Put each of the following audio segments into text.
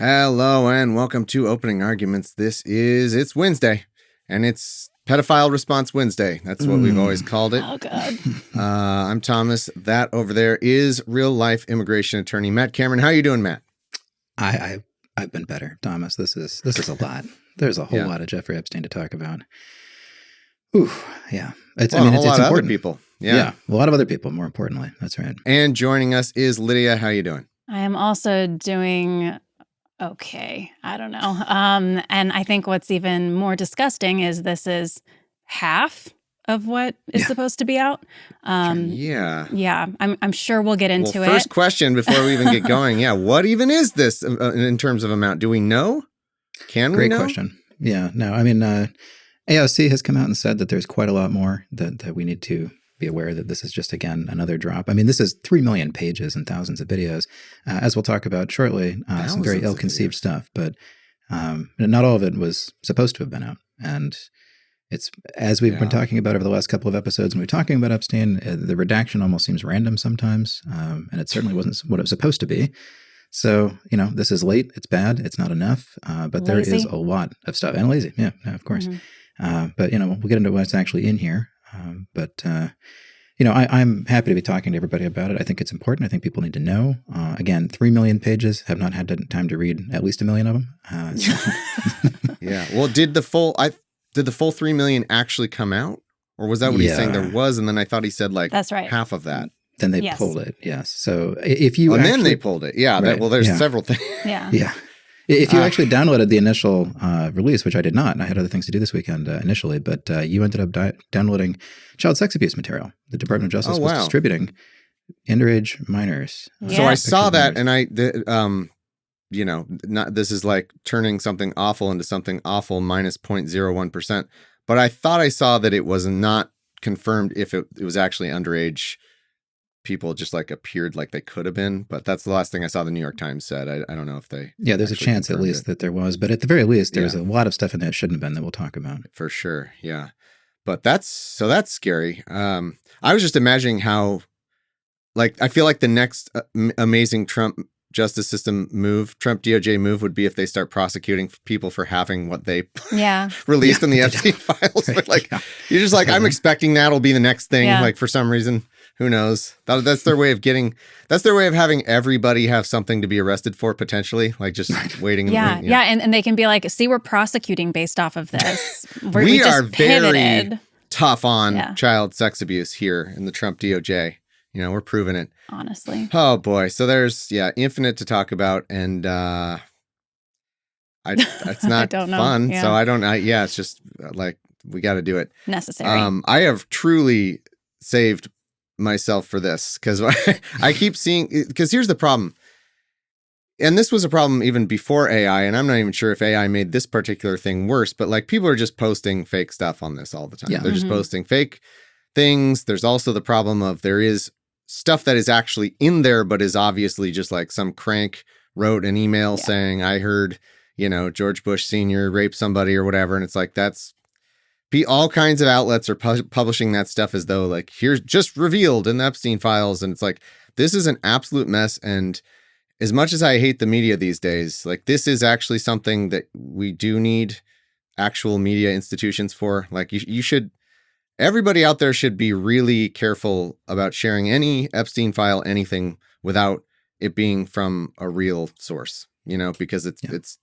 Hello and welcome to Opening Arguments. It's Wednesday, and it's Pedophile Response Wednesday. That's what we've always called it. Oh, God. I'm Thomas. That over there is real-life immigration attorney Matt Cameron. How you doing, Matt? I've been better, Thomas. This is a lot. There's a whole lot of Jeffrey Epstein to talk about. Ooh, yeah. It's a lot it's of important. other people. Yeah, a lot of other people, more importantly. That's right. And joining us is Lydia. How you doing? I am also doing okay. I don't know. And I think what's even more disgusting is this is half of what is supposed to be out. Yeah. I'm sure we'll get into it. First question before we even get going. Yeah. What even is this in terms of amount? Do we know? Can we know? Great question. Yeah. No, I mean, AOC has come out and said that there's quite a lot more that we need to be aware that this is just, again, another drop. I mean, this is 3 million pages and thousands of videos, as we'll talk about shortly, some very ill-conceived stuff, but not all of it was supposed to have been out. And it's, as we've been talking about over the last couple of episodes, when we're talking about Epstein, the redaction almost seems random sometimes, and it certainly wasn't what it was supposed to be. So, this is late, it's bad, it's not enough, but there is a lot of stuff. And lazy, yeah, of course. Mm-hmm. But, we'll get into what's actually in here. I'm happy to be talking to everybody about it. I think it's important. I think people need to know. Again, 3 million pages. Have not had time to read at least 1 million of them. Yeah. Well, did the full 3 million actually come out, or was that what he's saying there was? And then I thought he said that's right, half of that. Then they pulled it. Yes. So if you then they pulled it. Yeah. Right, there's several things. Yeah. If you actually downloaded the initial release, which I did not, and I had other things to do this weekend initially, but you ended up downloading child sex abuse material. The Department of Justice was distributing underage minors. Yeah. So I saw that, and this is like turning something awful into something awful minus 0.01%. But I thought I saw that it was not confirmed if it was actually underage people just appeared like they could have been, but that's the last thing I saw the New York Times said. I don't know if they there's a chance at least that there was, but at the very least there's a lot of stuff in there that shouldn't have been that we'll talk about. For sure. Yeah. But that's scary. I was just imagining how I feel like the next amazing Trump justice system move, Trump DOJ move, would be if they start prosecuting people for having what they released in the Epstein Files. But you're just I'm expecting that'll be the next thing. For some reason, who knows? That's their way of having everybody have something to be arrested for potentially, just waiting. And they can be see, we're prosecuting based off of this. We are very tough on child sex abuse here in the Trump DOJ. We're proving it. Honestly. Oh boy. So there's infinite to talk about, and it's not fun. Yeah. So it's just we got to do it. Necessary. I have truly saved myself for this because I keep seeing, because here's the problem. And this was a problem even before AI, and I'm not even sure if AI made this particular thing worse, but people are just posting fake stuff on this all the time. Yeah. They're just posting fake things. There's also the problem of there is stuff that is actually in there, but is obviously just some crank wrote an email saying, I heard, George Bush Sr. raped somebody or whatever. And it's all kinds of outlets are publishing that stuff as though here's just revealed in the Epstein Files. And it's this is an absolute mess. And as much as I hate the media these days, this is actually something that we do need actual media institutions for. You should, everybody out there should be really careful about sharing any Epstein file, anything, without it being from a real source, because it's,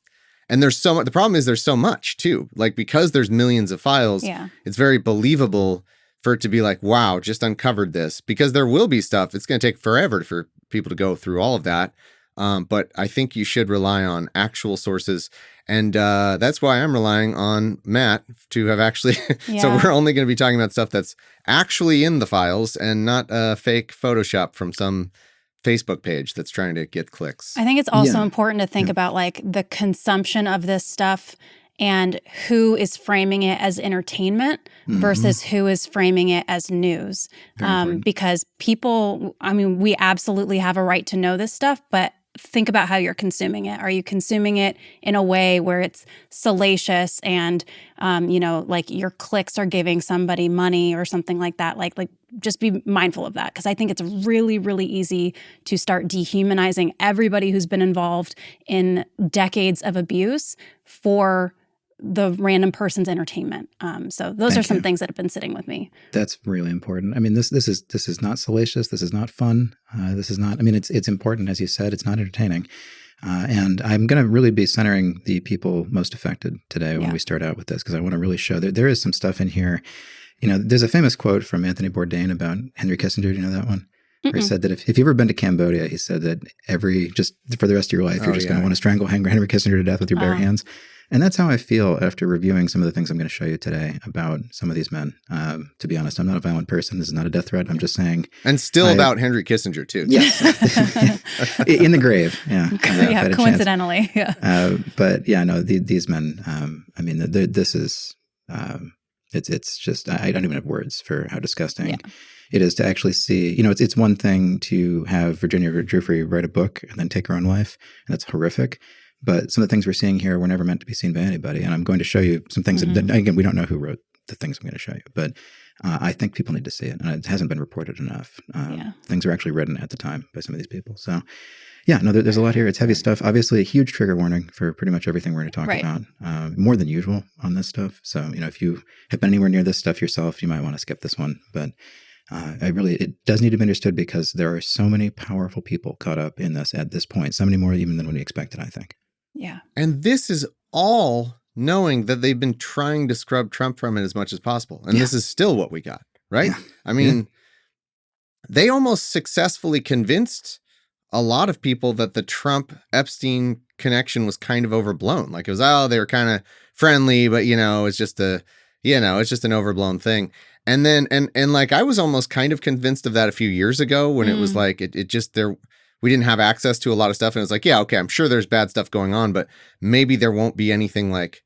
and there's so much. The problem is there's so much too, because there's millions of files. Yeah. It's very believable for it to be wow, just uncovered this, because there will be stuff. It's going to take forever for people to go through all of that. But I think you should rely on actual sources. And that's why I'm relying on Matt to have actually. So we're only going to be talking about stuff that's actually in the files and not a fake Photoshop from some Facebook page that's trying to get clicks. I think it's also important to think about the consumption of this stuff and who is framing it as entertainment versus who is framing it as news. Because people, we absolutely have a right to know this stuff, but think about how you're consuming it. Are you consuming it in a way where it's salacious and, like your clicks are giving somebody money or something like that? Like just be mindful of that, because I think it's really, really easy to start dehumanizing everybody who's been involved in decades of abuse for the random person's entertainment. So those are some things that have been sitting with me. That's really important. I mean, this is not salacious. This is not fun. This is not. I mean, it's important, as you said. It's not entertaining. And I'm going to really be centering the people most affected today when we start out with this, because I want to really show that there is some stuff in here. There's a famous quote from Anthony Bourdain about Henry Kissinger. Do you know that one? Where he said that if you've ever been to Cambodia, he said that just for the rest of your life, you're just going to want to strangle Henry Kissinger to death with your bare hands. And that's how I feel after reviewing some of the things I'm going to show you today about some of these men. To be honest, I'm not a violent person. This is not a death threat. I'm just saying. And still about Henry Kissinger, too. Yes. In the grave. Yeah. Coincidentally. Yeah. But yeah, no, these men, I mean, this is, it's just, I don't even have words for how disgusting it is to actually see. It's one thing to have Virginia Giuffre write a book and then take her own life, and that's horrific. But some of the things we're seeing here were never meant to be seen by anybody. And I'm going to show you some things that, again, we don't know who wrote the things I'm going to show you. But I think people need to see it. And it hasn't been reported enough. Things were actually written at the time by some of these people. So, yeah, no, there's a lot here. It's heavy stuff. Obviously, a huge trigger warning for pretty much everything we're going to talk about. More than usual on this stuff. So, if you have been anywhere near this stuff yourself, you might want to skip this one. But it does need to be understood, because there are so many powerful people caught up in this at this point. So many more even than we expected, I think. Yeah. And this is all knowing that they've been trying to scrub Trump from it as much as possible. And this is still what we got, right? Yeah. I mean, they almost successfully convinced a lot of people that the Trump-Epstein connection was kind of overblown. Like it was, they were kind of friendly, but it's just it's just an overblown thing. And then, and like, I was almost kind of convinced of that a few years ago when it was like, it just, we didn't have access to a lot of stuff. And it was like, yeah, okay, I'm sure there's bad stuff going on, but maybe there won't be anything like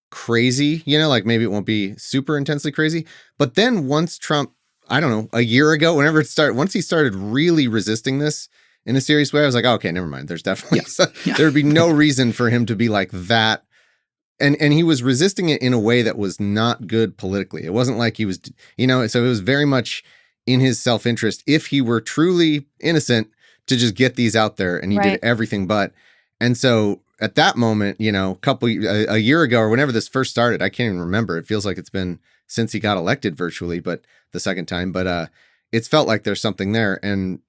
crazy, like maybe it won't be super intensely crazy. But then once Trump, I don't know, a year ago, once he started really resisting this in a serious way, I was like, okay, never mind. There's definitely, there would be no reason for him to be like that. And he was resisting it in a way that was not good politically. It wasn't like he was, so it was very much in his self-interest, if he were truly innocent, to just get these out there, and he did everything but. And so at that moment, a year ago or whenever this first started, I can't even remember. It feels like it's been since he got elected virtually, but the second time. But it's felt like there's something there. And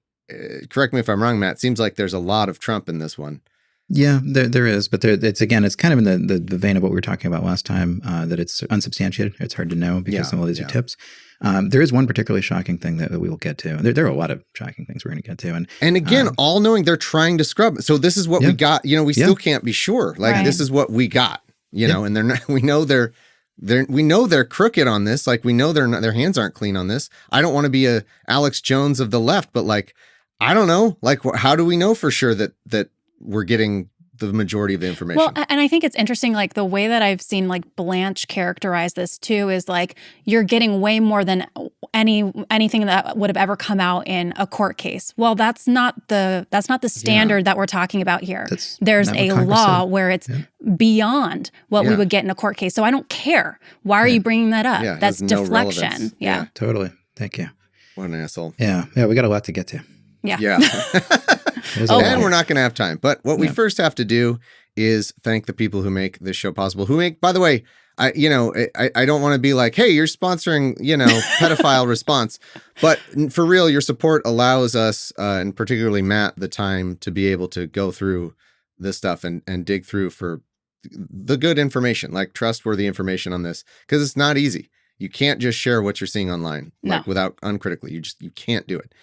correct me if I'm wrong, Matt. Seems like there's a lot of Trump in this one. Yeah, there is, but it's kind of in the vein of what we were talking about last time, that it's unsubstantiated. It's hard to know because some of these are tips. There is one particularly shocking thing that we will get to. There are a lot of shocking things we're going to get to. And again, all knowing they're trying to scrub. So this is what we got. We still can't be sure. Like this is what we got. And they're not. We know they're crooked on this. Like we know their hands aren't clean on this. I don't want to be a Alex Jones of the left, but like I don't know. Like how do we know for sure that we're getting the majority of the information? Well, and I think it's interesting, like the way that I've seen like Blanche characterize this too is like you're getting way more than anything that would have ever come out in a court case. Well, that's not the standard that we're talking about here. There's a law where it's beyond what we would get in a court case. So I don't care. Why are you bringing that up? Yeah, that's deflection. Relevance. Yeah, totally. Thank you. What an asshole. Yeah, we got a lot to get to. Yeah. And we're not going to have time. But what we first have to do is thank the people who make this show possible. By the way, I don't want to be like, hey, you're sponsoring, pedophile response. But for real, your support allows us, and particularly Matt, the time to be able to go through this stuff and dig through for the good information, like trustworthy information on this, because it's not easy. You can't just share what you're seeing online without uncritically. You can't do it.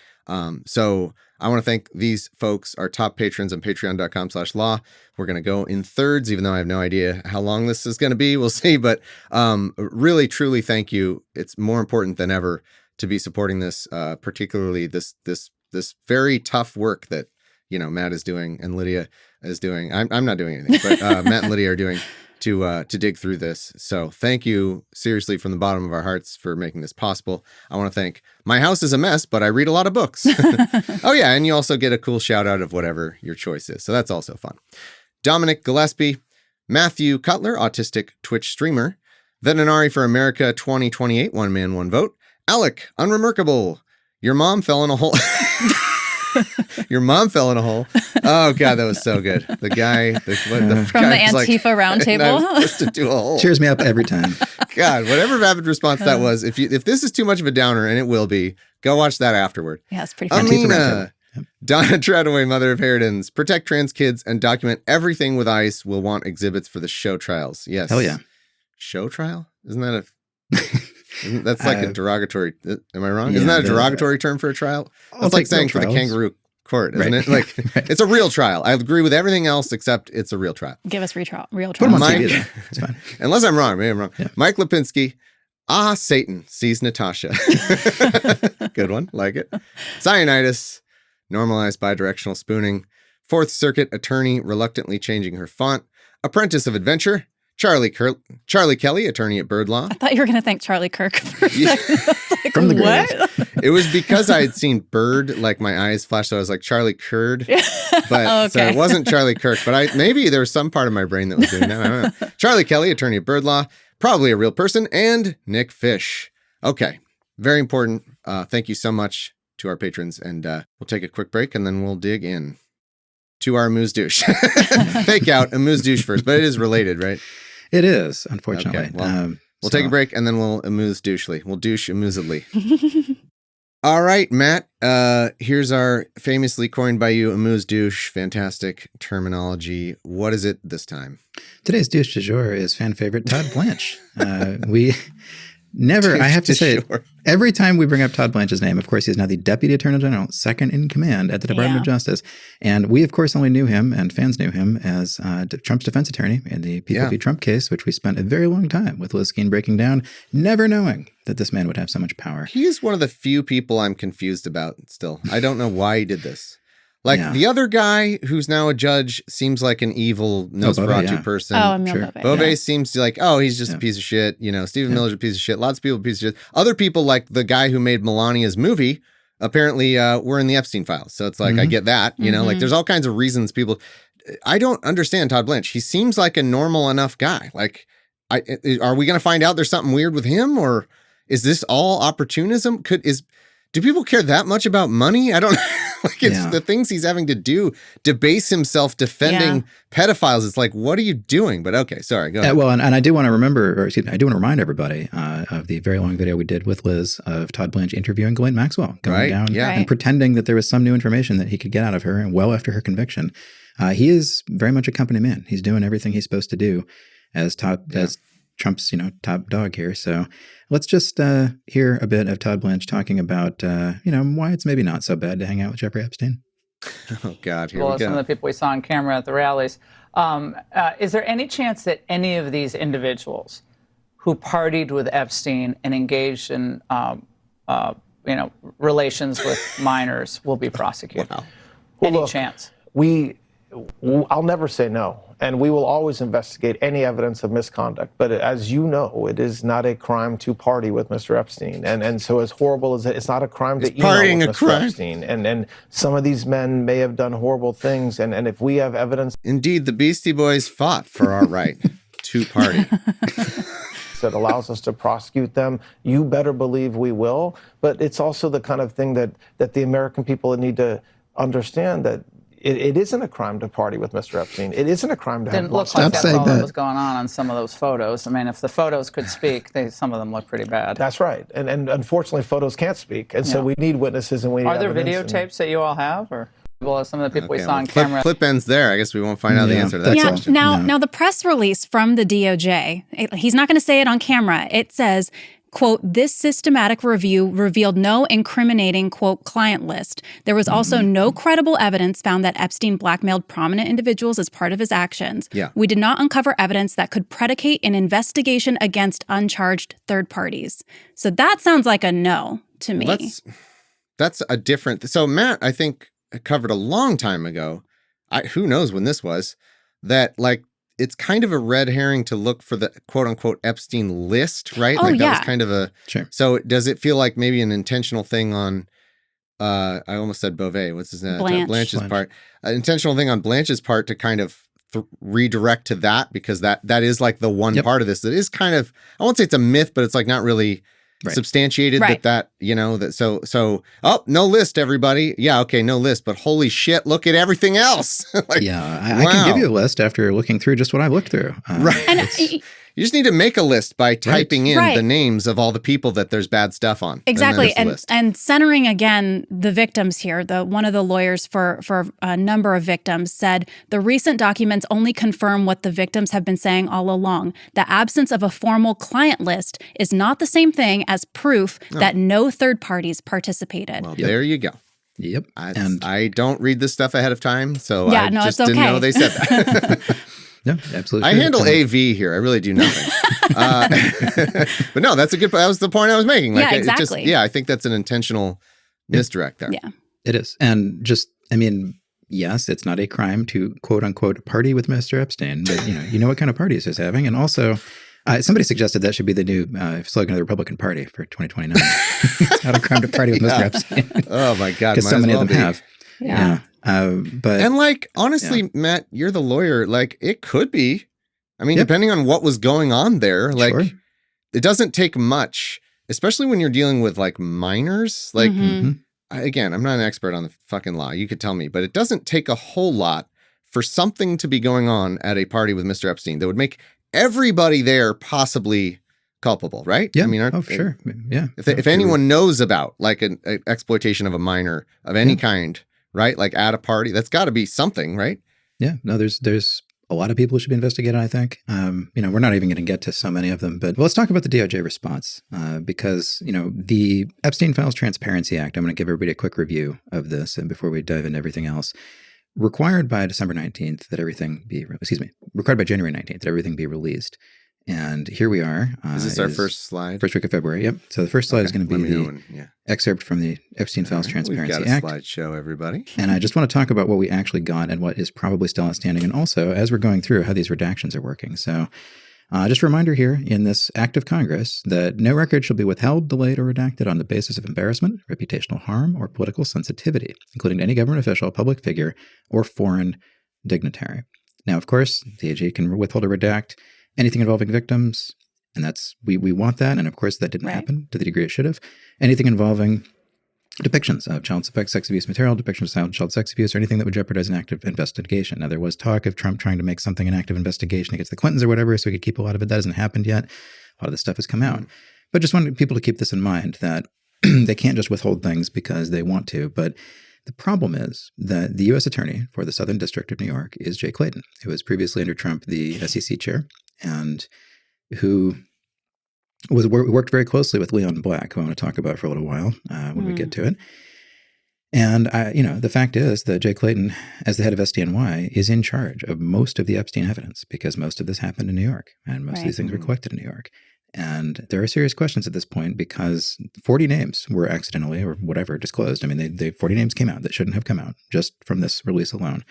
So I want to thank these folks, our top patrons on patreon.com/law. We're going to go in thirds, even though I have no idea how long this is going to be. We'll see. But really, truly, thank you. It's more important than ever to be supporting this, particularly this very tough work that, Matt is doing and Lydia is doing. I'm not doing anything, but Matt and Lydia are doing to dig through this. So thank you seriously from the bottom of our hearts for making this possible. I want to thank my house is a mess, but I read a lot of books. Oh yeah. And you also get a cool shout out of whatever your choice is. So that's also fun. Dominic Gillespie, Matthew Cutler, autistic Twitch streamer, Veterinary for America 2028, one man, one vote. Alec, unremarkable. Your mom fell in a hole. Your mom fell in a hole. Oh God, that was so good. The guy, from the Antifa roundtable, supposed to do a hole. Cheers me up every time. God, whatever rapid response that was. If this is too much of a downer, and it will be, go watch that afterward. Yeah, it's pretty fun. Amina, Donna Treadaway, mother of Harridans, protect trans kids and document everything with ICE. Will want exhibits for the show trials. Yes. Hell yeah. Show trial? Isn't that that's like a derogatory? Am I wrong? Isn't that a derogatory term for a trial? That's like saying for the kangaroo court, isn't it? Like it's a real trial. I agree with everything else except it's a real trial. Give us real trial. Put them on TV, it's fine. Unless I'm wrong. Maybe I'm wrong. Yeah. Mike Lipinski. Satan sees Natasha. Good one. Like it. Cyanitis. Normalized bidirectional spooning. Fourth Circuit attorney reluctantly changing her font. Apprentice of adventure. Charlie Kelly, attorney at Bird Law. I thought you were going to thank Charlie Kirk for a second. I was like, From the what? It was because I had seen Bird, like my eyes flashed, so I was like, Charlie Curd. But so it wasn't Charlie Kirk, but maybe there was some part of my brain that was doing that. I don't know. Charlie Kelly, attorney at Bird Law, probably a real person, and Nick Fish. Okay, very important. Thank you so much to our patrons, and we'll take a quick break, and then we'll dig in to our amuse douche. Fake out, amuse douche first, but it is related, right? It is, unfortunately. Okay, well, we'll take a break and then we'll amuse douchely. We'll douche amusedly. All right, Matt. Here's our famously coined by you amuse douche. Fantastic terminology. What is it this time? Today's douche du jour is fan favorite Todd Blanche. We never, I have to say, every time we bring up Todd Blanche's name, of course, he's now the Deputy Attorney General, second in command at the Department of Justice. And we, of course, only knew him, and fans knew him, as Trump's defense attorney in the People v. Trump case, which we spent a very long time with Liz Skeen breaking down, never knowing that this man would have so much power. He is one of the few people I'm confused about still. I don't know why he did this. Like the other guy who's now a judge seems like an evil Nosferatu person. Oh, Emil Bove seems like, he's just a piece of shit. You know, Stephen Miller's a piece of shit. Lots of people are a piece of shit. Other people, like the guy who made Melania's movie, apparently were in the Epstein Files. So it's like, I get that. You know, like there's all kinds of reasons people... I don't understand Todd Blanche. He seems like a normal enough guy. Like, are we going to find out there's something weird with him? Or is this all opportunism? Do people care that much about money? I don't know. Like it's the things he's having to do, debase himself defending pedophiles. It's like, what are you doing? But okay, sorry, go ahead. Well, and I do want to I do want to remind everybody of the very long video we did with Liz of Todd Blanche interviewing Ghislaine Maxwell, going down and pretending that there was some new information that he could get out of her, and well after her conviction. He is very much a company man. He's doing everything he's supposed to do as Trump's, top dog here. So let's just hear a bit of Todd Blanche talking about, why it's maybe not so bad to hang out with Jeffrey Epstein. Oh, God, here we go. Some of the people we saw on camera at the rallies. Is there any chance that any of these individuals who partied with Epstein and engaged in, relations with minors will be prosecuted? Wow. Any chance? I'll never say no, and we will always investigate any evidence of misconduct. But as you know, it is not a crime to party with Mr. Epstein, and so as horrible as it's not a crime to email with Mr. Epstein. And some of these men may have done horrible things, and if we have evidence, indeed, the Beastie Boys fought for our right to party. that allows us to prosecute them, you better believe we will. But it's also the kind of thing that the American people need to understand, that it isn't a crime to party with Mr. Epstein. It isn't a crime to have... Didn't look like that's all that was going on some of those photos. I mean, if the photos could speak, some of them look pretty bad. That's right. And unfortunately, photos can't speak. And so we need witnesses and we need evidence. Are there videotapes that you all have? Or well, some of the people we saw on camera... Clip ends there. I guess we won't find out the answer to that question. Now, the press release from the DOJ, he's not going to say it on camera. It says... quote, this systematic review revealed no incriminating, quote, client list. There was also no credible evidence found that Epstein blackmailed prominent individuals as part of his actions. Yeah. We did not uncover evidence that could predicate an investigation against uncharged third parties. So that sounds like a no to me. That's a different... So Matt, I think, covered a long time ago, who knows when this was, that like it's kind of a red herring to look for the quote unquote Epstein list, right? Oh, like that yeah. was kind of a Sure. So does it feel like maybe an intentional thing on I almost said Beauvais, what's his name? Blanche's Blanche. part. An intentional thing on Blanche's part to kind of redirect to that, because that is like the one part of this that is kind of, I won't say it's a myth, but it's like not really substantiated that you know, that so oh, no list, everybody. Yeah, okay, no list, but holy shit, look at everything else. Like, I can give you a list after looking through just what I looked through. Right. And you just need to make a list by typing in the names of all the people that there's bad stuff on. Exactly. And centering again the victims here, one of the lawyers for a number of victims said the recent documents only confirm what the victims have been saying all along. The absence of a formal client list is not the same thing as proof that no third parties participated. Well, there you go. Yep. I don't read this stuff ahead of time, so yeah, I no, just it's okay. didn't know they said that. No, absolutely. I handle AV here. I really do nothing. But no, that was the point I was making. Like, yeah, exactly. I think that's an intentional misdirect there. Yeah. It is. And just, I mean, yes, it's not a crime to quote unquote party with Mr. Epstein, but you know what kind of parties he's having. And also, somebody suggested that should be the new slogan of the Republican Party for 2029. It's not a crime to party with Mr. Epstein. Oh my God. Because so many of them have. Yeah. But and like, honestly, Matt, you're the lawyer. Like, it could be. I mean, depending on what was going on there, like, it doesn't take much, especially when you're dealing with like minors. Like, again, I'm not an expert on the fucking law. You could tell me, but it doesn't take a whole lot for something to be going on at a party with Mr. Epstein that would make everybody there possibly culpable, right? Yeah. I mean, sure. Yeah. If anyone knows about like an exploitation of a minor of any kind, right? Like at a party, that's got to be something, right? Yeah. No, there's a lot of people who should be investigated, I think. We're not even going to get to so many of them, but let's talk about the DOJ response because, the Epstein Files Transparency Act, I'm going to give everybody a quick review of this and before we dive into everything else, required by January 19th that everything be released. And here we are. Is this our first slide? First week of February, yep. So the first slide is going to be the excerpt from the Epstein Files Transparency Act. We've got a slideshow, everybody. And I just want to talk about what we actually got and what is probably still outstanding. And also, as we're going through, how these redactions are working. So just a reminder here in this act of Congress that no record shall be withheld, delayed, or redacted on the basis of embarrassment, reputational harm, or political sensitivity, including to any government official, public figure, or foreign dignitary. Now, of course, the AG can withhold or redact anything involving victims, and that's we want that. And of course, that didn't happen to the degree it should have. Anything involving depictions of child sex abuse material, depictions of child sex abuse, or anything that would jeopardize an active investigation. Now, there was talk of Trump trying to make something an active investigation against the Clintons or whatever, so we could keep a lot of it. That hasn't happened yet. A lot of this stuff has come out. But just wanted people to keep this in mind, that they can't just withhold things because they want to. But the problem is that the U.S. Attorney for the Southern District of New York is Jay Clayton, who was previously under Trump the SEC chair, and who worked very closely with Leon Black, who I want to talk about for a little while when we get to it. And, the fact is that Jay Clayton, as the head of SDNY, is in charge of most of the Epstein evidence because most of this happened in New York and most of these things were collected in New York. And there are serious questions at this point because 40 names were accidentally or whatever disclosed. I mean, they 40 names came out that shouldn't have come out just from this release alone.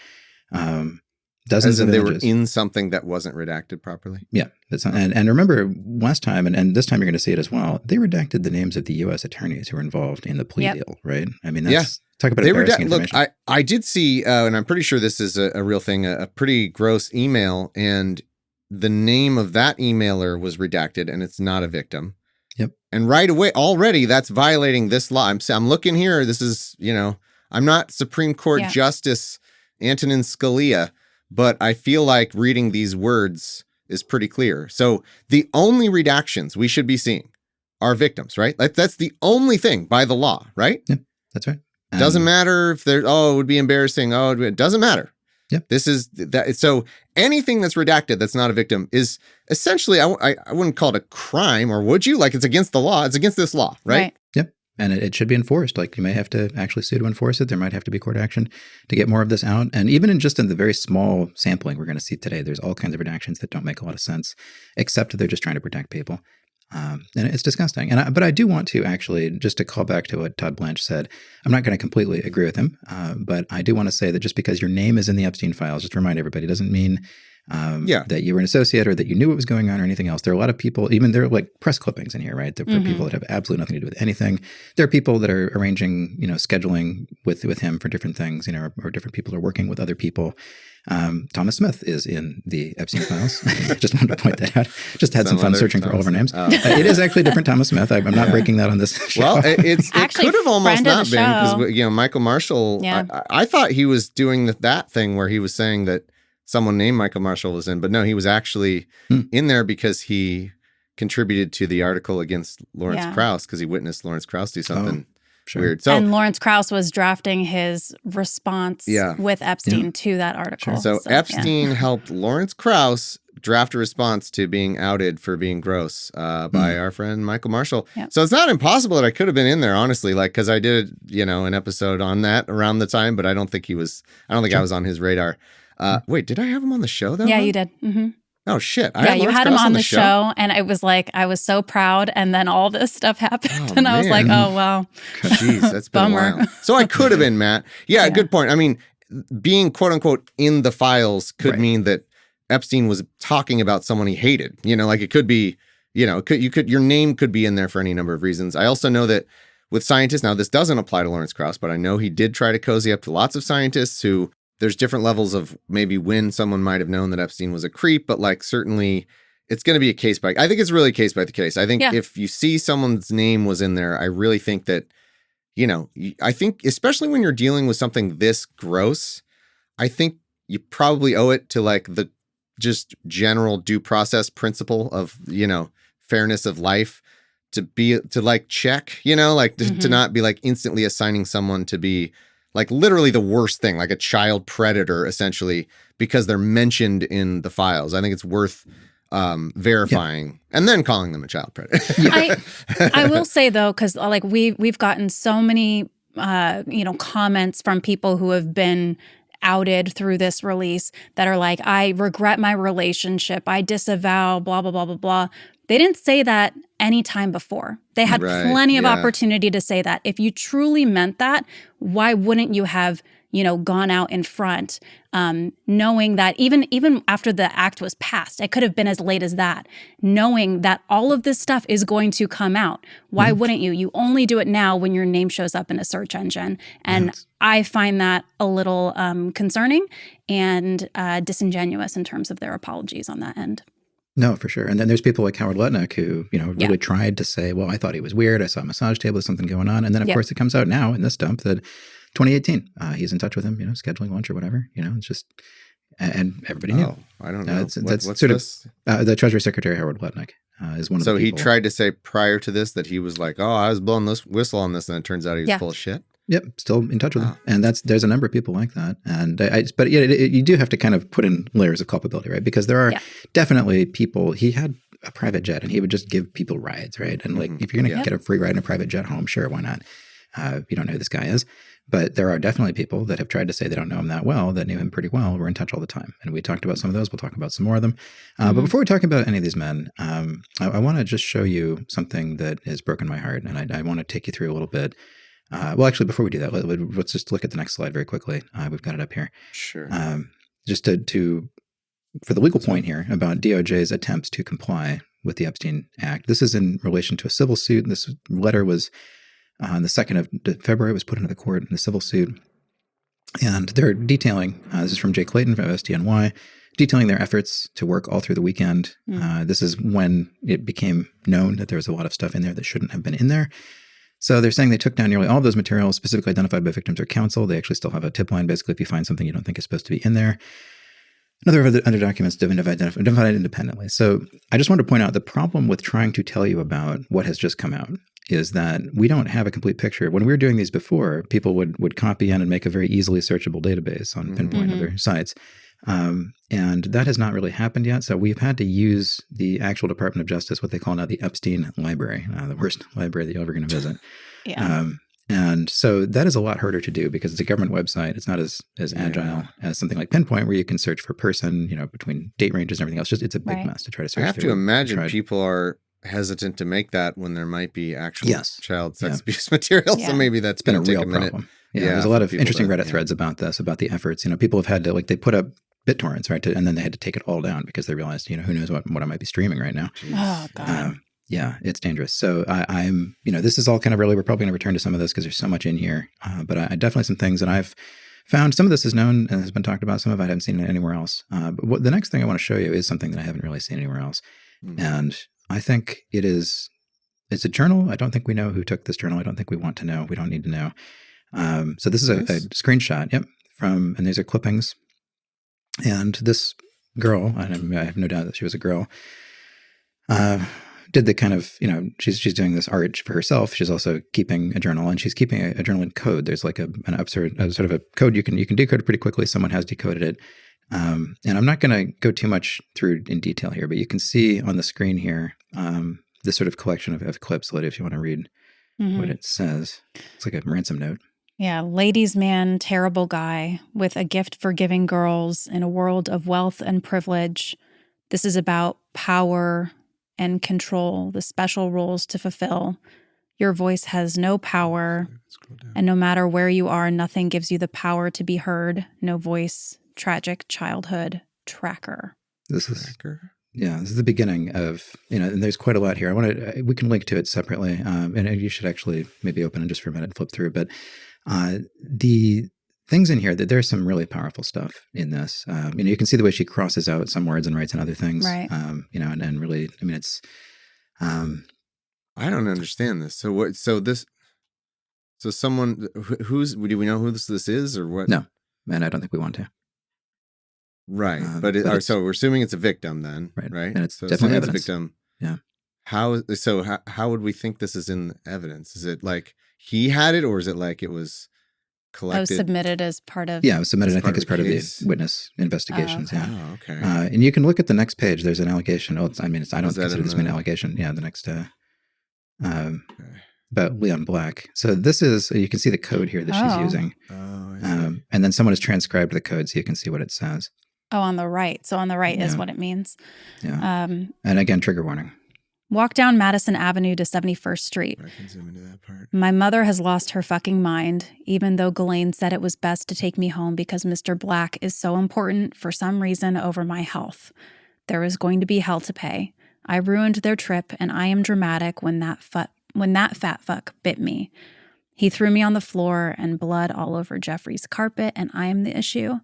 Dozens of images. They were in something that wasn't redacted properly. Yeah. And remember last time, and this time you're going to see it as well, they redacted the names of the U.S. attorneys who were involved in the plea deal, right? I mean, that's talk about embarrassing information. Look, I did see, and I'm pretty sure this is a real thing, a pretty gross email, and the name of that emailer was redacted, and it's not a victim. Yep. And right away, already, that's violating this law. I'm looking here. This is, I'm not Supreme Court Justice Antonin Scalia, but I feel like reading these words is pretty clear. So the only redactions we should be seeing are victims, right? That's the only thing by the law, right? Yep, that's right. Doesn't matter if it would be embarrassing. It doesn't matter. Yep. This is that. So anything that's redacted that's not a victim is essentially, I wouldn't call it a crime, or would you? Like, it's against the law. It's against this law, right? Yep. And it should be enforced. Like, you may have to actually sue to enforce it. There might have to be court action to get more of this out. And even in the very small sampling we're going to see today, there's all kinds of redactions that don't make a lot of sense, except they're just trying to protect people. And it's disgusting. But I do want to actually, just to call back to what Todd Blanche said, I'm not going to completely agree with him, but I do want to say that just because your name is in the Epstein files, just to remind everybody, doesn't mean that you were an associate or that you knew what was going on or anything else. There are a lot of people, even there are like press clippings in here, right? There are people that have absolutely nothing to do with anything. There are people that are arranging, scheduling with him for different things, or different people are working with other people. Thomas Smith is in the Epstein Files. Just wanted to point that out. Just had some fun searching for all of our names. Oh. It is actually a different Thomas Smith. I'm not breaking that on this show. Well, it could have almost not been because, Michael Marshall, I thought he was doing that thing where he was saying that someone named Michael Marshall was in, but no, he was actually in there because he contributed to the article against Lawrence Krauss because he witnessed Lawrence Krauss do something weird. So, and Lawrence Krauss was drafting his response with Epstein to that article. So Epstein helped Lawrence Krauss draft a response to being outed for being gross by our friend Michael Marshall. Yep. So it's not impossible that I could have been in there, honestly, because I did, an episode on that around the time, but I don't think I was on his radar. Wait, did I have him on the show though? Yeah, you did. Mm-hmm. Oh shit! You had him on the show, and it was like I was so proud, and then all this stuff happened, and I was like, "Oh well, jeez, that's been a while." So I could have been Matt. Yeah, good point. I mean, being quote unquote in the files could mean that Epstein was talking about someone he hated. Like it could be, your name could be in there for any number of reasons. I also know that with scientists, now this doesn't apply to Lawrence Krauss, but I know he did try to cozy up to lots of scientists who. There's different levels of maybe when someone might have known that Epstein was a creep, but certainly it's going to be a case by, I think it's really case by the case. I think if you see someone's name was in there, I really think that, I think especially when you're dealing with something this gross, I think you probably owe it to the just general due process principle of, fairness of life to check, to not be instantly assigning someone to be literally the worst thing, like a child predator, essentially, because they're mentioned in the files. I think it's worth verifying and then calling them a child predator. I will say though, because we've gotten so many comments from people who have been outed through this release that are like, I regret my relationship, I disavow, blah blah blah blah blah. They didn't say that any time before. They had plenty of opportunity to say that. If you truly meant that, why wouldn't you have, gone out in front, knowing that even after the act was passed, it could have been as late as that, knowing that all of this stuff is going to come out. Why wouldn't you? You only do it now when your name shows up in a search engine. And I find that a little concerning and disingenuous in terms of their apologies on that end. No, for sure. And then there's people like Howard Lutnick who, really tried to say, well, I thought he was weird. I saw a massage table, there's something going on. And then, of course, it comes out now in this dump that 2018, he's in touch with him, scheduling lunch or whatever. It's just, and everybody knew. Oh, I don't know. That's what's sort this? Of the Treasury Secretary, Howard Lutnick, is one of the people. So he tried to say prior to this that he was like, oh, I was blowing this whistle on this. And it turns out he was full of shit. Yep, still in touch with him, and there's a number of people like that, and but you do have to kind of put in layers of culpability, right? Because there are definitely people. He had a private jet, and he would just give people rides, right? And if you're going to get a free ride in a private jet home, sure, why not? You don't know who this guy is, but there are definitely people that have tried to say they don't know him that well, that knew him pretty well, were in touch all the time, and we talked about some of those. We'll talk about some more of them, but before we talk about any of these men, I want to just show you something that has broken my heart, and I want to take you through a little bit. Well, actually, before we do that, let's just look at the next slide very quickly. We've got it up here. Sure. Just to for the legal point here about DOJ's attempts to comply with the Epstein Act. This is in relation to a civil suit. This letter was on the 2nd of February, was put into the court in a civil suit. And they're detailing, this is from Jay Clayton from SDNY, detailing their efforts to work all through the weekend. This is when it became known that there was a lot of stuff in there that shouldn't have been in there. So they're saying they took down nearly all of those materials specifically identified by victims or counsel. They actually still have a tip line, basically, if you find something you don't think is supposed to be in there. Other documents identified independently. So I just wanted to point out the problem with trying to tell you about what has just come out is that we don't have a complete picture. When we were doing these before, people would copy in and make a very easily searchable database on Pinpoint and other sites. And that has not really happened yet. So we've had to use the actual Department of Justice, what they call now the Epstein Library, the worst library that you're ever going to visit. And so that is a lot harder to do because it's a government website. It's not as agile as something like Pinpoint, where you can search for person, between date ranges and everything else. It's a big mess to try to search. I have to imagine people are hesitant to make that when there might be actual child sex abuse material. So maybe that's been a real problem. Yeah, there's a lot of interesting Reddit threads about this, about the efforts. People have had to, they put up BitTorrents, right? And then they had to take it all down because they realized, who knows what I might be streaming right now. Oh, God. Yeah, it's dangerous. So I'm, this is all kind of early. We're probably going to return to some of this because there's so much in here. But I definitely some things that I've found. Some of this is known and has been talked about. Some of it I haven't seen it anywhere else. But the next thing I want to show you is something that I haven't really seen anywhere else. And I think it's a journal. I don't think we know who took this journal. I don't think we want to know. We don't need to know. So this is a screenshot. Yep. And these are clippings. And this girl, I have no doubt that she was a girl, did the kind of, she's doing this art for herself. She's also keeping a journal, and she's keeping a journal in code. There's like a sort of a code you can decode pretty quickly. Someone has decoded it. And I'm not going to go too much through in detail here, but you can see on the screen here this sort of collection of clips, Lydia, if you want to read what it says. It's like a ransom note. Yeah, ladies' man, terrible guy with a gift for giving girls in a world of wealth and privilege. This is about power and control, the special roles to fulfill. Your voice has no power, and no matter where you are, nothing gives you the power to be heard. No voice, tragic childhood, tracker. This is the beginning of, and there's quite a lot here. We can link to it separately, and you should actually maybe open it just for a minute and flip through. But the things in here, that there's some really powerful stuff in this. You can see the way she crosses out some words and writes in other things. Right. And really, it's. I don't understand this. So what? So someone do we know who this is or what? No, and I don't think we want to. Right, so we're assuming it's a victim then, right? And it's so definitely it's a evidence. victim. Yeah. How would we think this is in evidence? Is it like he had it, or is it like it was collected? Submitted as part of. Yeah, it was submitted, I think, as part of the case? Witness investigations. Okay. Yeah. Oh, okay. And you can look at the next page. There's an allegation. I don't consider this to be an the- allegation. Yeah, the next. Okay. About Leon Black. So this is, you can see the code here that she's using. Oh, I see. And then someone has transcribed the code so you can see what it says. Oh, on the right. So on the right is Yeah. what it means. Yeah. And again, trigger warning. Walk down Madison Avenue to 71st Street. I can zoom into that part. My mother has lost her fucking mind, even though Ghislaine said it was best to take me home because Mr. Black is so important for some reason over my health. There is going to be hell to pay. I ruined their trip, and I am dramatic when that fat fuck bit me. He threw me on the floor and blood all over Jeffrey's carpet, and I am the issue.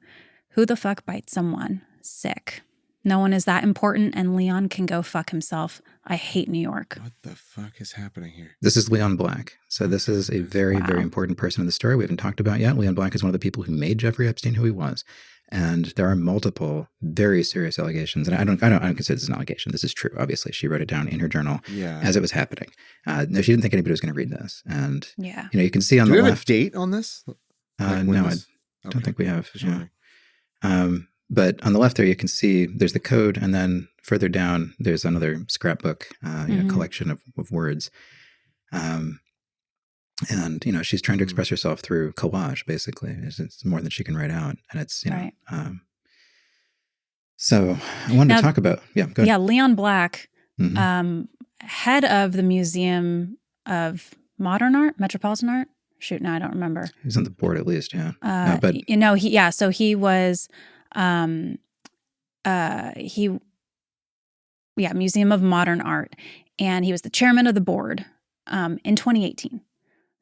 Who the fuck bites someone? Sick. No one is that important, and Leon can go fuck himself. I hate New York. What the fuck is happening here? This is Leon Black. So this is a very, very important person in the story we haven't talked about yet. Leon Black is one of the people who made Jeffrey Epstein who he was. And there are multiple very serious allegations. And I don't consider this an allegation. This is true. Obviously, she wrote it down in her journal as it was happening. No, she didn't think anybody was going to read this. And, you can see on the left. Do we have a date on this? No, I don't think we have. Yeah. But on the left there, you can see there's the code. And then further down, there's another scrapbook, collection of words. And, she's trying to express herself through collage, basically. It's more than she can write out. And it's, Right. So I wanted to talk about, go ahead. Yeah, Leon Black, head of the Museum of Modern Art, Metropolitan Art. Shoot, no, I don't remember. He's on the board at least, yeah. So he was, Museum of Modern Art. And he was the chairman of the board in 2018.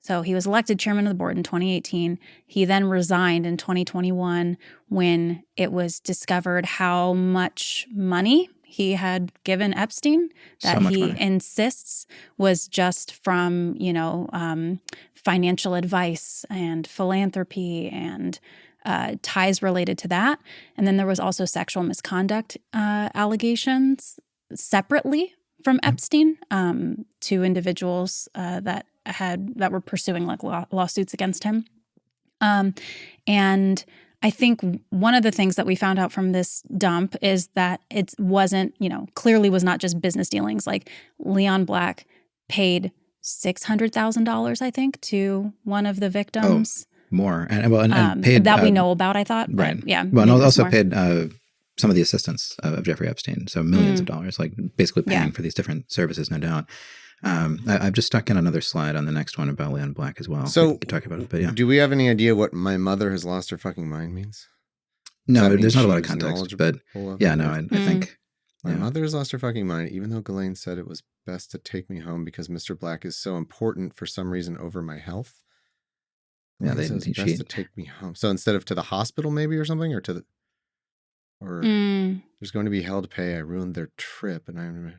So he was elected chairman of the board in 2018. He then resigned in 2021 when it was discovered how much money he had given Epstein that he insists was just from, financial advice and philanthropy and ties related to that. And then there was also sexual misconduct allegations separately from Epstein to individuals that were pursuing like lawsuits against him. And I think one of the things that we found out from this dump is that it wasn't, clearly was not just business dealings. Like Leon Black paid $600,000, I think, to one of the victims. Oh, more. And paid that we know about, I thought. Right. But, yeah. Well, and also paid some of the assistants of Jeffrey Epstein. So millions of dollars, like basically paying for these different services, no doubt. I've just stuck in another slide on the next one about Leon Black as well. So we could talk about it, but yeah. Do we have any idea what my mother has lost her fucking mind means? No, Does that there's mean not a lot of she was context, but knowledgeable of yeah, it, no, or- I think My yeah. mother has lost her fucking mind, even though Ghislaine said it was best to take me home because Mr. Black is so important for some reason over my health. Yeah, Ghislaine said it's best to take me home. So instead of to the hospital, maybe, or something, or to the, or there's going to be hell to pay. I ruined their trip, and I'm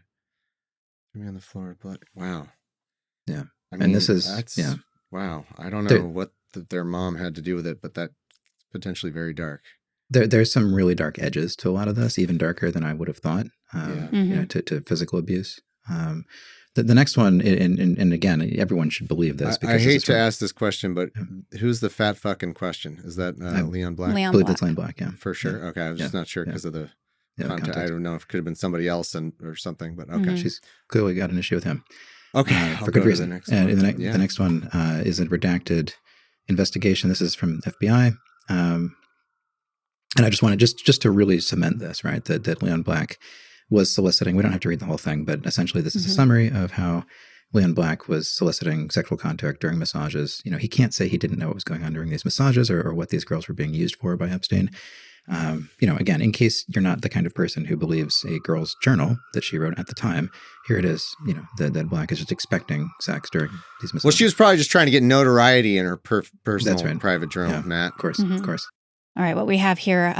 me on the floor of blood. Wow. Yeah, I mean, and this is that's yeah. wow. I don't know what their mom had to do with it, but that's potentially very dark. There's some really dark edges to a lot of this, even darker than I would have thought. You know, to physical abuse. The next one, and again, everyone should believe this. I hate to ask this question, but who's the fat fucking question? Is that Leon Black? Leon I believe Black. that's Leon Black, yeah. For sure. Yeah. Okay, I was just not sure because of the context. I don't know if it could have been somebody else or something, but okay. She's clearly got an issue with him. Okay, for good reason. The next one is a redacted investigation. This is from FBI. And I just want to just to really cement this, right? That Leon Black was soliciting. We don't have to read the whole thing, but essentially this is a summary of how Leon Black was soliciting sexual contact during massages. You know, he can't say he didn't know what was going on during these massages or what these girls were being used for by Epstein. You know, again, in case you're not the kind of person who believes a girl's journal that she wrote at the time, here it is. You know, that Black is just expecting sex during these massages. Well, she was probably just trying to get notoriety in her personal private journal, Matt. Of course, of course. All right, what we have here,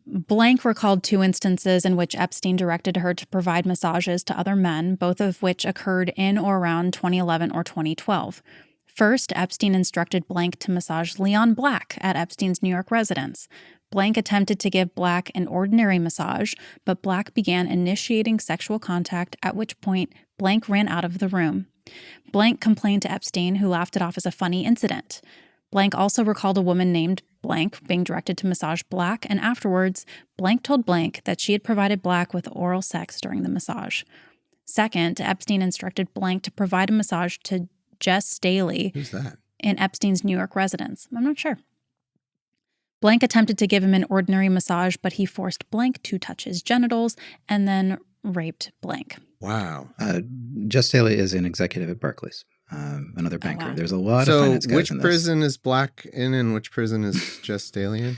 Blanche recalled 2 instances in which Epstein directed her to provide massages to other men, both of which occurred in or around 2011 or 2012. First, Epstein instructed Blanche to massage Leon Black at Epstein's New York residence. Blanche attempted to give Black an ordinary massage, but Black began initiating sexual contact, at which point Blanche ran out of the room. Blanche complained to Epstein, who laughed it off as a funny incident. Blanche also recalled a woman named Blanche being directed to massage Black, and afterwards, Blanche told Blanche that she had provided Black with oral sex during the massage. Second, Epstein instructed Blanche to provide a massage to Jess Staley. Who's that? In Epstein's New York residence. I'm not sure. Blanche attempted to give him an ordinary massage, but he forced Blanche to touch his genitals and then raped Blanche. Wow. Jess Staley is an executive at Barclays. Another banker. wow. There's a lot of finance guys which in this. prison is Black in and which prison is Jess Staley in?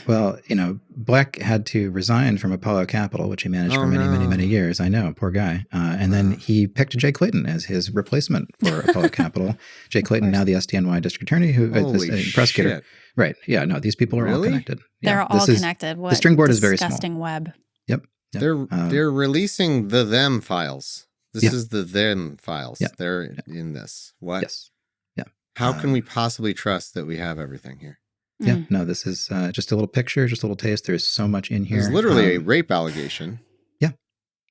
Well, you know, Black had to resign from Apollo Capital, which he managed for many years. I know, poor guy. And then he picked Jay Clayton as his replacement for Apollo Capital. Jay Clayton, now the SDNY district attorney, who is a prosecutor. Shit. Right. Yeah, no, these people are all connected. They're Yeah, all connected. What the string board is very small. disgusting web. Yep. They're releasing the them files. This Yeah. is the them files. Yeah. They're in this. What? Yes. Yeah. How can we possibly trust that we have everything here? Yeah. No, this is just a little picture, just a little taste. There's so much in here. It's literally a rape allegation.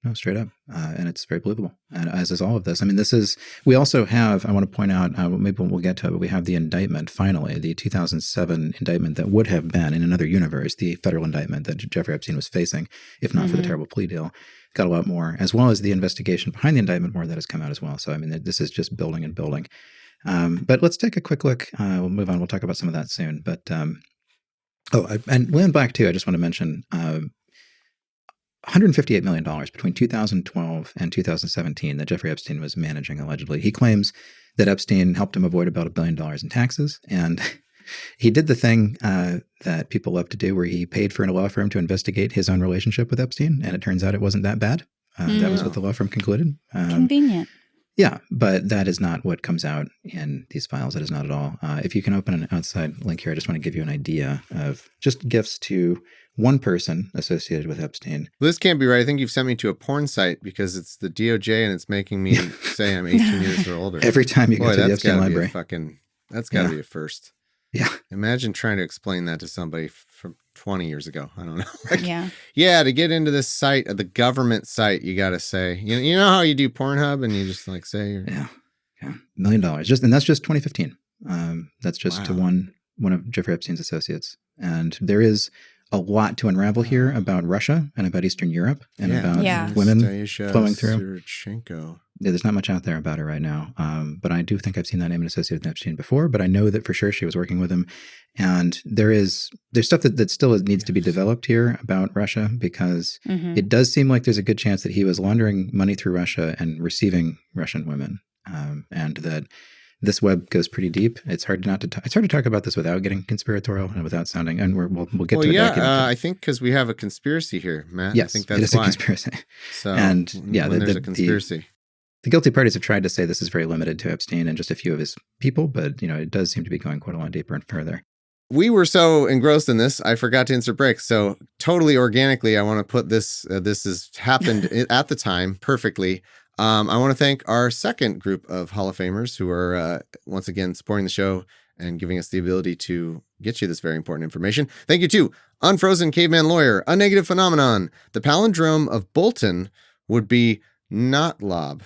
No, straight up. And it's very believable. And as is all of this. I mean, we also have, I want to point out, maybe we'll get to it, but we have the indictment, finally, the 2007 indictment that would have been, in another universe, the federal indictment that Jeffrey Epstein was facing, if not for the terrible plea deal. Got a lot more, as well as the investigation behind the indictment, more that has come out as well. So, I mean, this is just building and building. But let's take a quick look. We'll move on. We'll talk about some of that soon. But, and Leon Black, too, I just want to mention, $158 million between 2012 and 2017 that Jeffrey Epstein was managing, allegedly. He claims that Epstein helped him avoid about $1 billion in taxes. And he did the thing that people love to do, where he paid for a law firm to investigate his own relationship with Epstein. And it turns out it wasn't that bad. That was what the law firm concluded. Convenient. Yeah, but that is not what comes out in these files. That is not at all. If you can open an outside link here, I just want to give you an idea of just gifts to one person associated with Epstein. Well, this can't be right. I think you've sent me to a porn site because it's the DOJ and it's making me say I'm 18 years or older. Every time you go to the Epstein library. That's got to be a first. Yeah. Imagine trying to explain that to somebody from 20 years ago. I don't know. Yeah, to get into this site, the government site, you got to say, you know how you do Pornhub and you just like say, $1 million. And that's just 2015. That's just to one of Jeffrey Epstein's associates. And there is a lot to unravel here about Russia and about Eastern Europe and about women flowing through. Yeah, there's not much out there about her right now. But I do think I've seen that name associated with Epstein before, but I know that for sure she was working with him. And there's stuff that still needs to be developed here about Russia, because it does seem like there's a good chance that he was laundering money through Russia and receiving Russian women. And that this web goes pretty deep. It's hard not to it's hard to talk about this without getting conspiratorial and without sounding. And we'll get to it. Yeah, I think because we have a conspiracy here, Matt. Yes, I think that's it is why. a conspiracy. So and yeah, there's a conspiracy. The guilty parties have tried to say this is very limited to Epstein and just a few of his people, but it does seem to be going quite a lot deeper and further. We were so engrossed in this, I forgot to insert break. So totally organically, I want to put this. This has happened at the time perfectly. I want to thank our second group of Hall of Famers who are once again supporting the show and giving us the ability to get you this very important information. Thank you to Unfrozen Caveman Lawyer, A Negative Phenomenon. The palindrome of Bolton would be not lob.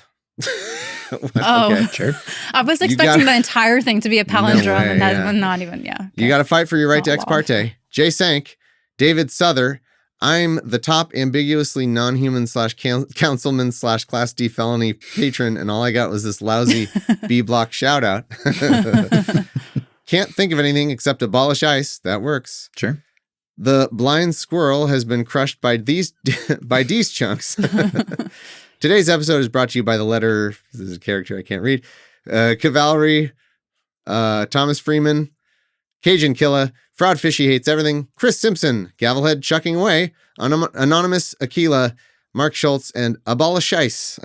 Okay. Sure. I was expecting the entire thing to be a palindrome, and that was not even, Okay. You got to fight for your right to ex parte. Jay Sank, David Souther, I'm the top ambiguously non-human / councilman / class D felony patron, and all I got was this lousy B block shout out. Can't think of anything except abolish ICE. That works. Sure. The blind squirrel has been crushed by these chunks. Today's episode is brought to you by the letter, this is a character I can't read, Cavalry, Thomas Freeman, Cajun Killa, Fraud Fishy Hates Everything, Chris Simpson, Gavelhead Chucking Away, Anonymous Aquila, Mark Schultz, and Abolish ICE.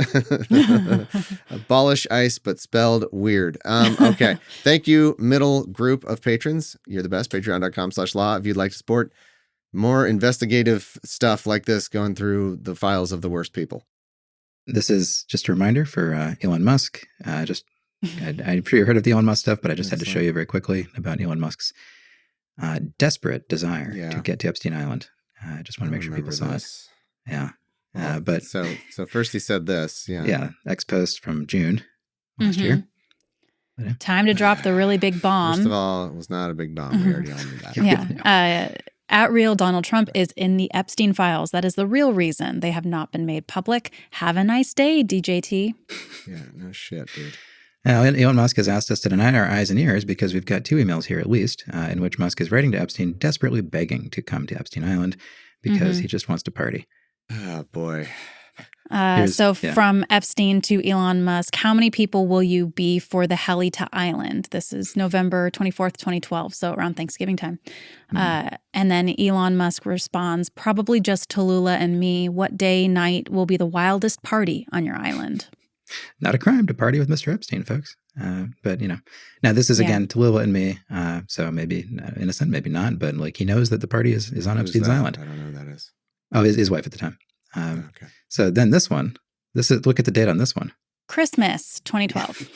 Abolish ICE, but spelled weird. Okay. Thank you, middle group of patrons. You're the best. Patreon.com/law. If you'd like to support more investigative stuff like this going through the files of the worst people. This is just a reminder for Elon Musk. I'm sure you heard of the Elon Musk stuff, but I just had to show you very quickly about Elon Musk's desperate desire to get to Epstein Island. I just want to make sure people saw it. Yeah. But so first he said this. Yeah. Yeah. Ex post from June last year. Time to drop the really big bomb. First of all, it was not a big bomb. We already all knew that. Yeah. At real Donald Trump is in the Epstein Files. That is the real reason they have not been made public. Have a nice day, DJT. Yeah, no shit, dude. Now, Elon Musk has asked us to deny our eyes and ears because we've got 2 emails here at least, in which Musk is writing to Epstein, desperately begging to come to Epstein Island because he just wants to party. Oh, boy. From Epstein to Elon Musk, how many people will you be for the heli to island? This is November 24th, 2012, so around Thanksgiving time. And then Elon Musk responds, probably just Tallulah and me. What day, night will be the wildest party on your island? Not a crime to party with Mr. Epstein, folks. But, now this is, again, Tallulah and me, so maybe innocent, maybe not, but he knows that the party is on Epstein's island. I don't know who that is. Oh, his wife at the time. Okay. So then look at the date on this one. Christmas 2012.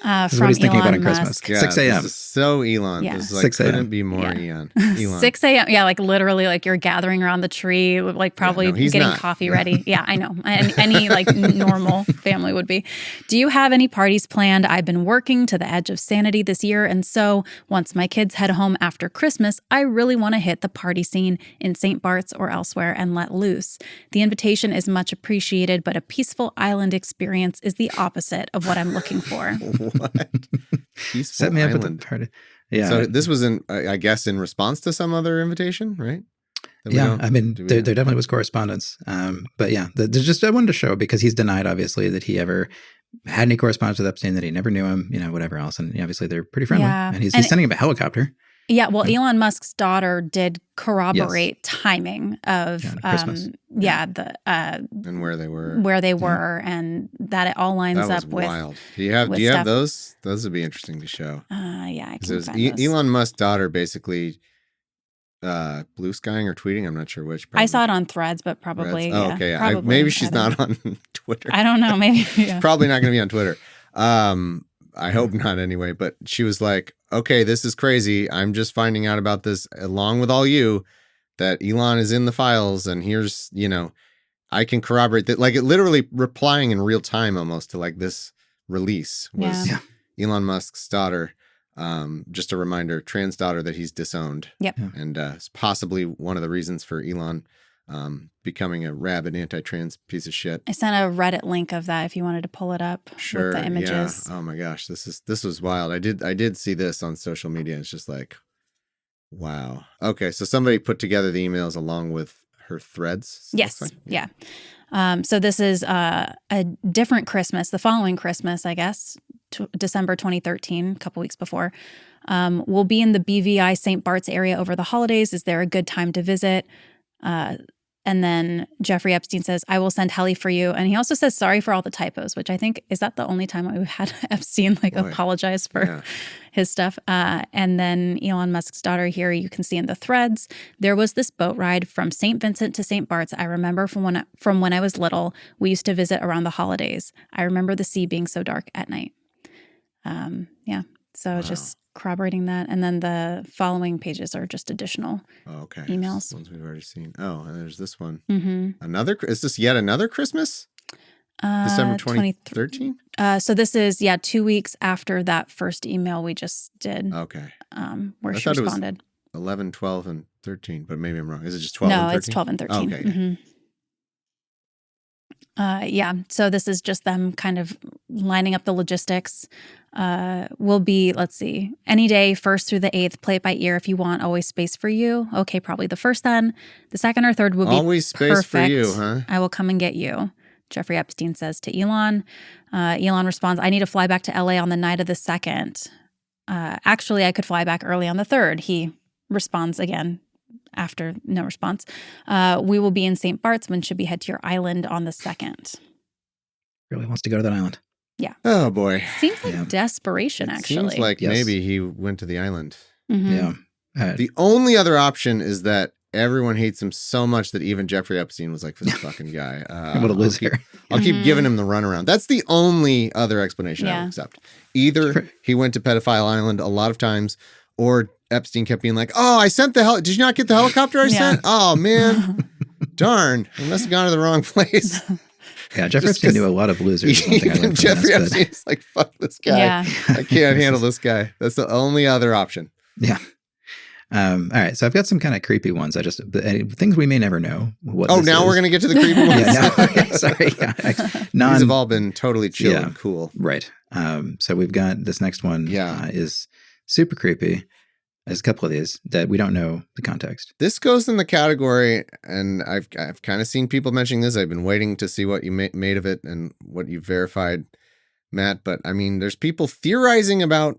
This is what he's thinking Elon about on Musk. Christmas. 6 a.m. So Elon. Yeah. This is 6 a.m. couldn't be more Elon. 6 a.m. Yeah, literally you're gathering around the tree, probably getting coffee ready. Yeah, I know. Any normal family would be. Do you have any parties planned? I've been working to the edge of sanity this year. And so once my kids head home after Christmas, I really want to hit the party scene in St. Bart's or elsewhere and let loose. The invitation is much appreciated, but a peaceful island experience is the opposite of what I'm looking for. What? Peaceful Set me up island. at the party. Yeah. So this was in response to some other invitation, right? Yeah. I mean, there definitely was correspondence. But yeah, I wanted to show because he's denied, obviously, that he ever had any correspondence with Epstein, that he never knew him, whatever else. And obviously they're pretty friendly. Yeah. And he's sending him a helicopter. Yeah, well, Elon Musk's daughter did corroborate timing of Christmas. And where they were, and that it all lines up with. Wild. Do you have those? Those would be interesting to show. I can find those. Elon Musk's daughter basically blue skying or tweeting. I'm not sure which. I saw it on Threads, but probably. Threads. Oh, okay. Probably, maybe she's not on Twitter. I don't know. Maybe probably not going to be on Twitter. I hope not anyway, but she was like, okay, this is crazy. I'm just finding out about this along with all you, that Elon is in the files. And here's, I can corroborate that. It literally replying in real time almost to this release was Elon Musk's daughter. Just a reminder, trans daughter that he's disowned. Yep. And it's possibly one of the reasons for Elon becoming a rabid anti-trans piece of shit. I sent a Reddit link of that if you wanted to pull it up with the images. Yeah. Oh my gosh, this was wild. I did see this on social media. It's just wow. Okay, so somebody put together the emails along with her threads. Yes. Yeah. So this is a different Christmas, the following Christmas, I guess. December 2013, a couple weeks before. We'll be in the BVI St. Bart's area over the holidays. Is there a good time to visit? And then Jeffrey Epstein says, I will send heli for you. And he also says, sorry for all the typos, which I think, is that the only time we've had Epstein apologize for his stuff? And then Elon Musk's daughter here, you can see in the threads, there was this boat ride from St. Vincent to St. Bart's. I remember from when I was little, we used to visit around the holidays. I remember the sea being so dark at night. So just corroborating that. And then the following pages are just additional emails. Ones we've already seen. Oh, and there's this one. Mm-hmm. Is this yet another Christmas? December 2013? So this is, 2 weeks after that first email we just did. Okay. Where she responded. 11, 12, and 13, but maybe I'm wrong. Is it just 12 and 13? No, it's 12 and 13. Okay. Mm-hmm. So this is just them kind of lining up the logistics. Will be, let's see, any day, 1st through the 8th, play it by ear if you want, always space for you. Okay, probably the 1st then. The 2nd or 3rd will be always space perfect. For you, huh? I will come and get you. Jeffrey Epstein says to Elon. Elon responds, I need to fly back to LA on the night of the 2nd. Actually, I could fly back early on the 3rd. He responds again after no response. We will be in St. Bart's when should we head to your island on the 2nd. Really wants to go to that island. Yeah. Oh, boy. Seems like desperation, actually. Seems like maybe he went to the island. Mm-hmm. Yeah. The only other option is that everyone hates him so much that even Jeffrey Epstein was like, this fucking guy. What a loser. I'll keep giving him the runaround. That's the only other explanation I will accept. Either he went to Pedophile Island a lot of times, or Epstein kept being like, oh, I sent did you not get the helicopter I sent? Oh, man. Darn. I must have gone to the wrong place. Yeah, Jeffrey Epstein knew a lot of losers. Even Jeffrey Epstein's like, fuck this guy. Yeah. I can't handle this guy. That's the only other option. Yeah. All right. So I've got some kind of creepy ones. Things we may never know. Now we're going to get to the creepy ones. Sorry. These have all been totally chill and cool. Right. So we've got this next one is super creepy. There's a couple of these that we don't know the context. This goes in the category, and I've kind of seen people mentioning this. I've been waiting to see what you made of it and what you verified, Matt. But I mean, there's people theorizing about,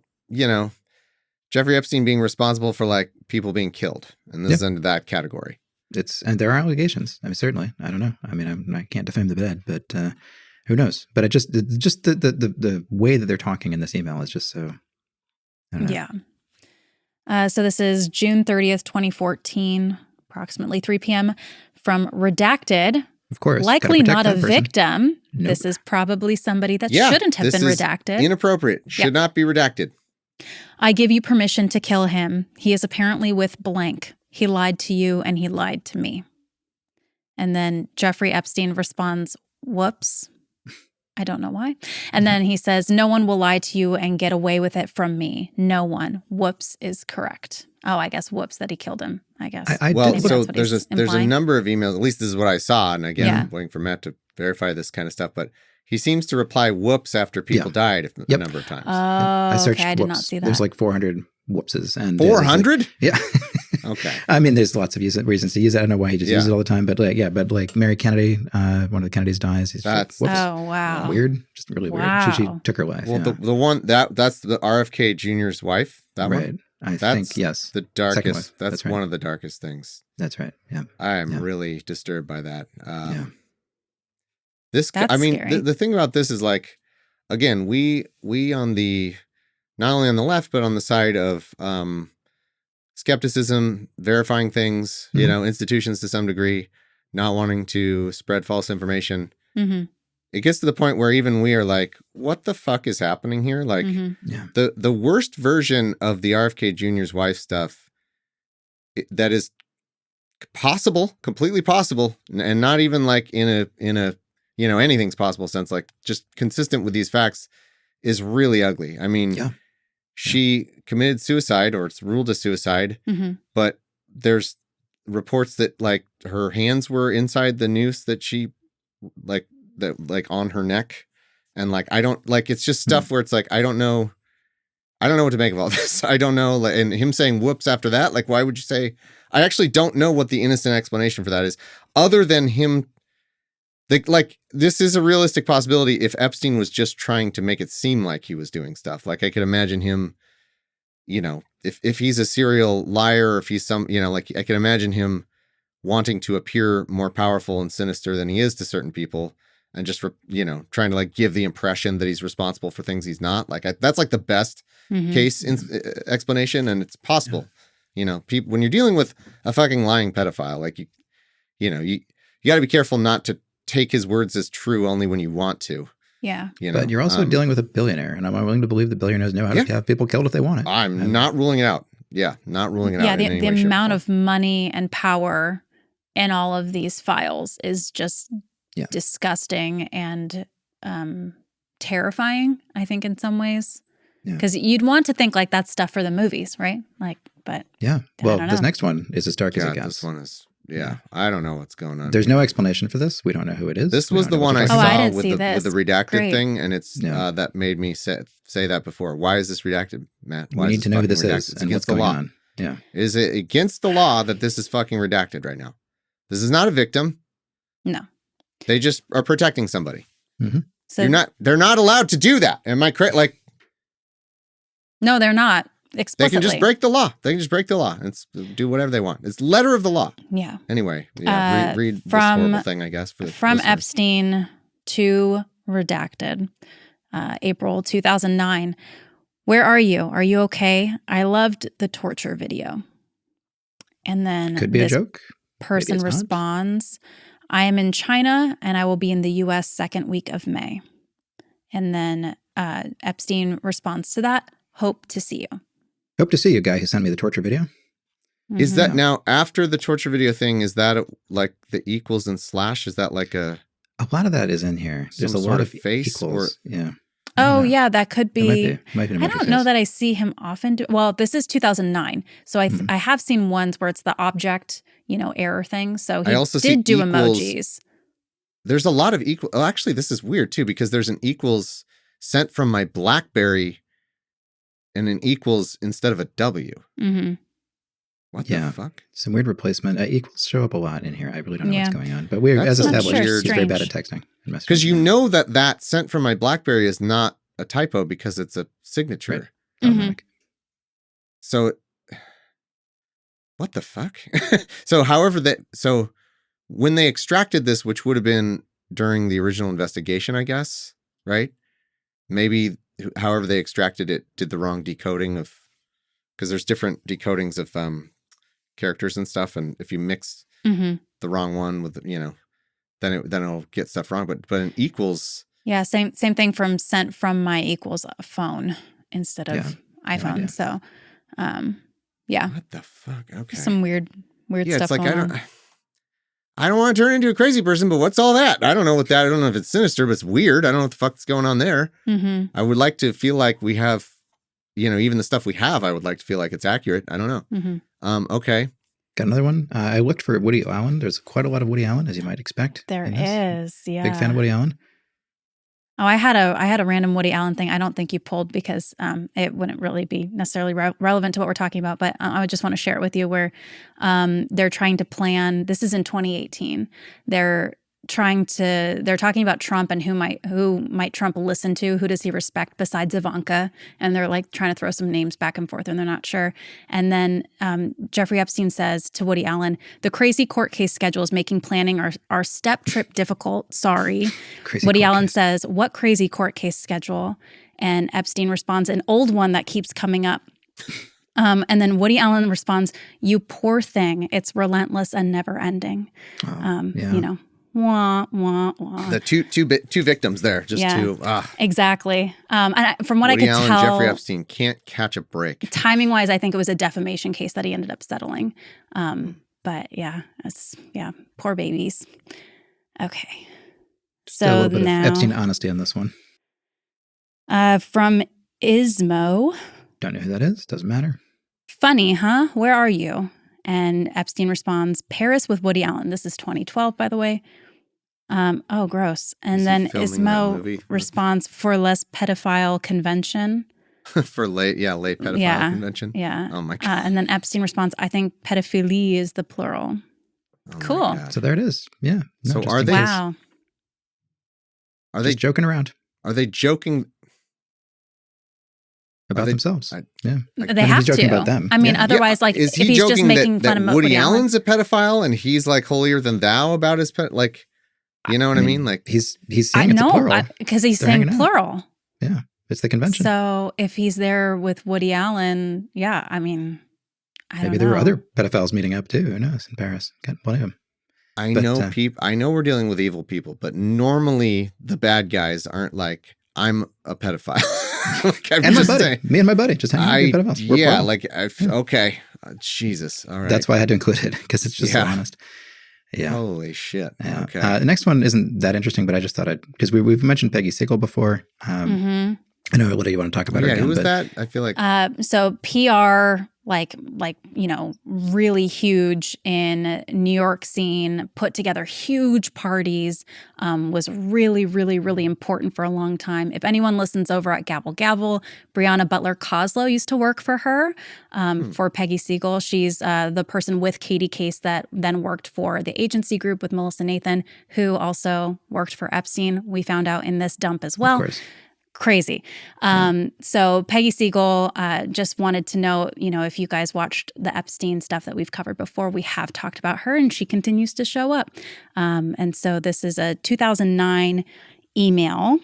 Jeffrey Epstein being responsible for like people being killed, and this is under that category. And there are allegations. I mean, certainly, I don't know. I mean, I can't defame the dead, but who knows? But just the way that they're talking in this email is just so. I don't know. Yeah. So this is June 30th, 2014, approximately 3 p.m. from Redacted. Of course. Likely not a person. victim. Nope. This is probably somebody that shouldn't have been redacted. Inappropriate. Should not be redacted. I give you permission to kill him. He is apparently with blank. He lied to you and he lied to me. And then Jeffrey Epstein responds, whoops. I don't know why. And then he says, no one will lie to you and get away with it from me. No one. Whoops is correct. Oh, I guess whoops that he killed him, I guess. So there's a number of emails, at least this is what I saw. And again, I'm waiting for Matt to verify this kind of stuff. But he seems to reply whoops after people died a number of times. Oh, I searched I did not see that. There's like 400 whoopses. And 400? Yeah. Okay. I mean, there's lots of reasons to use it. I don't know why he just uses it all the time, but Mary Kennedy, one of the Kennedys dies. That's whoops. Oh, wow. Weird. Just really weird. She took her life. Well, the one that's the RFK Jr.'s wife. That one? I think, yes. The darkest. That's one of the darkest things. That's right. Yeah. I am really disturbed by that. That's scary. The thing about this is like, again, we on the, not only on the left, but on the side of skepticism, verifying things, institutions to some degree, not wanting to spread false information. Mm-hmm. It gets to the point where even we are like, what the fuck is happening here? Like the worst version of the RFK Jr.'s wife stuff that is possible, completely possible, and not even like in a anything's possible sense, like just consistent with these facts, is really ugly. I mean, she committed suicide, or it's ruled a suicide, but there's reports that like her hands were inside the noose that she like on her neck, and like I don't like, it's just stuff where it's like I don't know what to make of all this. I don't know, and him saying whoops after that, like why would you say? I actually don't know what the innocent explanation for that is, other than him This is a realistic possibility if Epstein was just trying to make it seem like he was doing stuff. Like I could imagine him, if he's a serial liar, or if he's like I can imagine him wanting to appear more powerful and sinister than he is to certain people, and just trying to like give the impression that he's responsible for things he's not. Like that's like the best case explanation, and it's possible. People, when you're dealing with a fucking lying pedophile, like you got to be careful not to take his words as true only when you want to. Yeah. But you're also dealing with a billionaire, and I'm willing to believe the billionaires know how to have people killed if they want it. I'm not ruling it out. Yeah, not ruling it out. Yeah, the amount of money and power in all of these files is just disgusting and terrifying, I think, in some ways. Because you'd want to think like that's stuff for the movies, right? Like, but well, this next one is as dark as it gets. This one is. Yeah, I don't know what's going on. There's no explanation for this. We don't know who it is. This was the one I saw with the redacted Great. thing, and it's that made me say that before. Why is this redacted, Matt? We need to know who this redacted? is It's and what's against the going law. on. Yeah. Is it against the law that this is fucking redacted right now? This is not a victim. No. They just are protecting somebody. Mm-hmm. So They're not allowed to do that. Am I correct? Like, no, they're not. Explicitly. they can just break the law. They can just break the law and do whatever they want. It's letter of the law. Yeah. Anyway, read this horrible thing, I guess. From Epstein to redacted, April 2009. Where are you? Are you okay? I loved the torture video. And then could be a joke. Person responds, I am in China and I will be in the U.S. second week of May. And then Epstein responds to that, hope to see you. Hope to see you, guy who sent me the torture video. Is that now after the torture video thing? Is that like the equals and slash? Is that like a lot of that is in here? There's a lot of face equals. Yeah. Oh, yeah, that could be. Might be I don't know that I see him often do. Well, this is 2009, so I have seen ones where it's the object, error thing. So he also did do equals, emojis. There's a lot of equal. Oh, actually, this is weird too because there's an equals sent from my BlackBerry, and an equals instead of a W. Mm-hmm. What the fuck? Some weird replacement. Equals show up a lot in here. I really don't know what's going on. But That's as established, sure, he's very bad at texting. Because that sent from my BlackBerry is not a typo because it's a signature. Right. So, what the fuck? So, so when they extracted this, which would have been during the original investigation, I guess, right? Maybe, however they extracted it, did the wrong decoding of, because there's different decodings of characters and stuff, and if you mix the wrong one with, then it'll get stuff wrong. But an equals. Yeah, same thing from sent from my equals phone instead of iPhone. So, yeah. What the fuck? Okay. Some weird stuff. It's like going on. I don't want to turn into a crazy person, but what's all that? I don't know what that. I don't know if it's sinister, but it's weird. I don't know what the fuck's going on there. Mm-hmm. I would like to feel like we have, even the stuff we have. I would like to feel like it's accurate. I don't know. Mm-hmm. Okay. Got another one. I looked for Woody Allen. There's quite a lot of Woody Allen, as you might expect. There is. Yeah. Big fan of Woody Allen. Oh, I had a random Woody Allen thing. I don't think you pulled because it wouldn't really be necessarily relevant to what we're talking about. But I would just want to share it with you where they're trying to plan. This is in 2018. They're talking about Trump and who might Trump listen to? Who does he respect besides Ivanka? And they're like trying to throw some names back and forth and they're not sure. And then Jeffrey Epstein says to Woody Allen, the crazy court case schedule is making planning our step trip difficult. Sorry. Woody Allen says, what crazy court case schedule? And Epstein responds, an old one that keeps coming up. And then Woody Allen responds, you poor thing. It's relentless and never ending. Wah, wah, wah. The two victims there, just two. Exactly. And from what Woody I could Allen, tell, Jeffrey Epstein can't catch a break. Timing wise, I think it was a defamation case that he ended up settling. But poor babies. Okay. So a little bit now of Epstein honesty on this one. From Ismo. Don't know who that is. Doesn't matter. Funny, huh? Where are you? And Epstein responds, Paris with Woody Allen. This is 2012, by the way. Oh, gross. And then Ismo responds, for less pedophile convention. For late pedophile convention. Yeah. Oh, my God. And then Epstein responds, I think pedophilie is the plural. Oh, cool. So there it is. Yeah. So are they? Wow. Are just they joking around Are they joking about themselves? Yeah. They have he's joking to. about them. I mean, Yeah. otherwise, like, is if he he's just joking making that fun of Woody Allen's a pedophile and he's like holier than thou about his pet? Like, you know what I mean? Like, he's saying it's a plural. because he's They're saying hanging out. plural. Yeah, it's the convention. So if he's there with Woody Allen, yeah, I mean, I don't know. Maybe there were other pedophiles meeting up too. Who knows? In Paris, got plenty of them. I know we're dealing with evil people, but normally the bad guys aren't like, I'm a pedophile. Like, And my buddy, me and my buddy, just hanging out with pedophiles. We're Yeah, plural. like, okay, Jesus, all right. That's why I had to include it, because it's just so honest. Yeah. Holy shit. Yeah. Okay. The next one isn't that interesting, but I just thought because we've mentioned Peggy Siegel before. I know, what do you want to talk about her again? Who was that? I feel like so PR, like really huge in New York scene, put together huge parties, was really, really, really important for a long time. If anyone listens over at Gabble Gabble, Brianna Butler Coslow used to work for her, for Peggy Siegel. She's the person with Katie Case that then worked for the agency group with Melissa Nathan, who also worked for Epstein. We found out in this dump as well. Of course. Crazy. So Peggy Siegel, just wanted to know, if you guys watched the Epstein stuff that we've covered before, we have talked about her and she continues to show up. And so this is a 2009 email.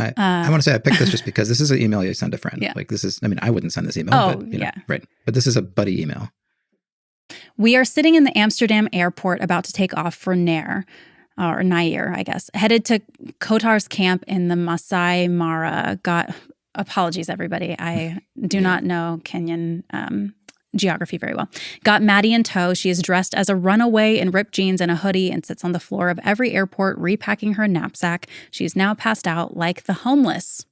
I want to say I picked this just because this is an email you send a friend. Yeah. Like this is, I mean, I wouldn't send this email, but right. But this is a buddy email. We are sitting in the Amsterdam airport about to take off for Nair. Or Nair, I guess, headed to Kotar's camp in the Masai Mara. Apologies, everybody. I do not know Kenyan geography very well. Got Maddie in tow. She is dressed as a runaway in ripped jeans and a hoodie and sits on the floor of every airport repacking her knapsack. She is now passed out like the homeless.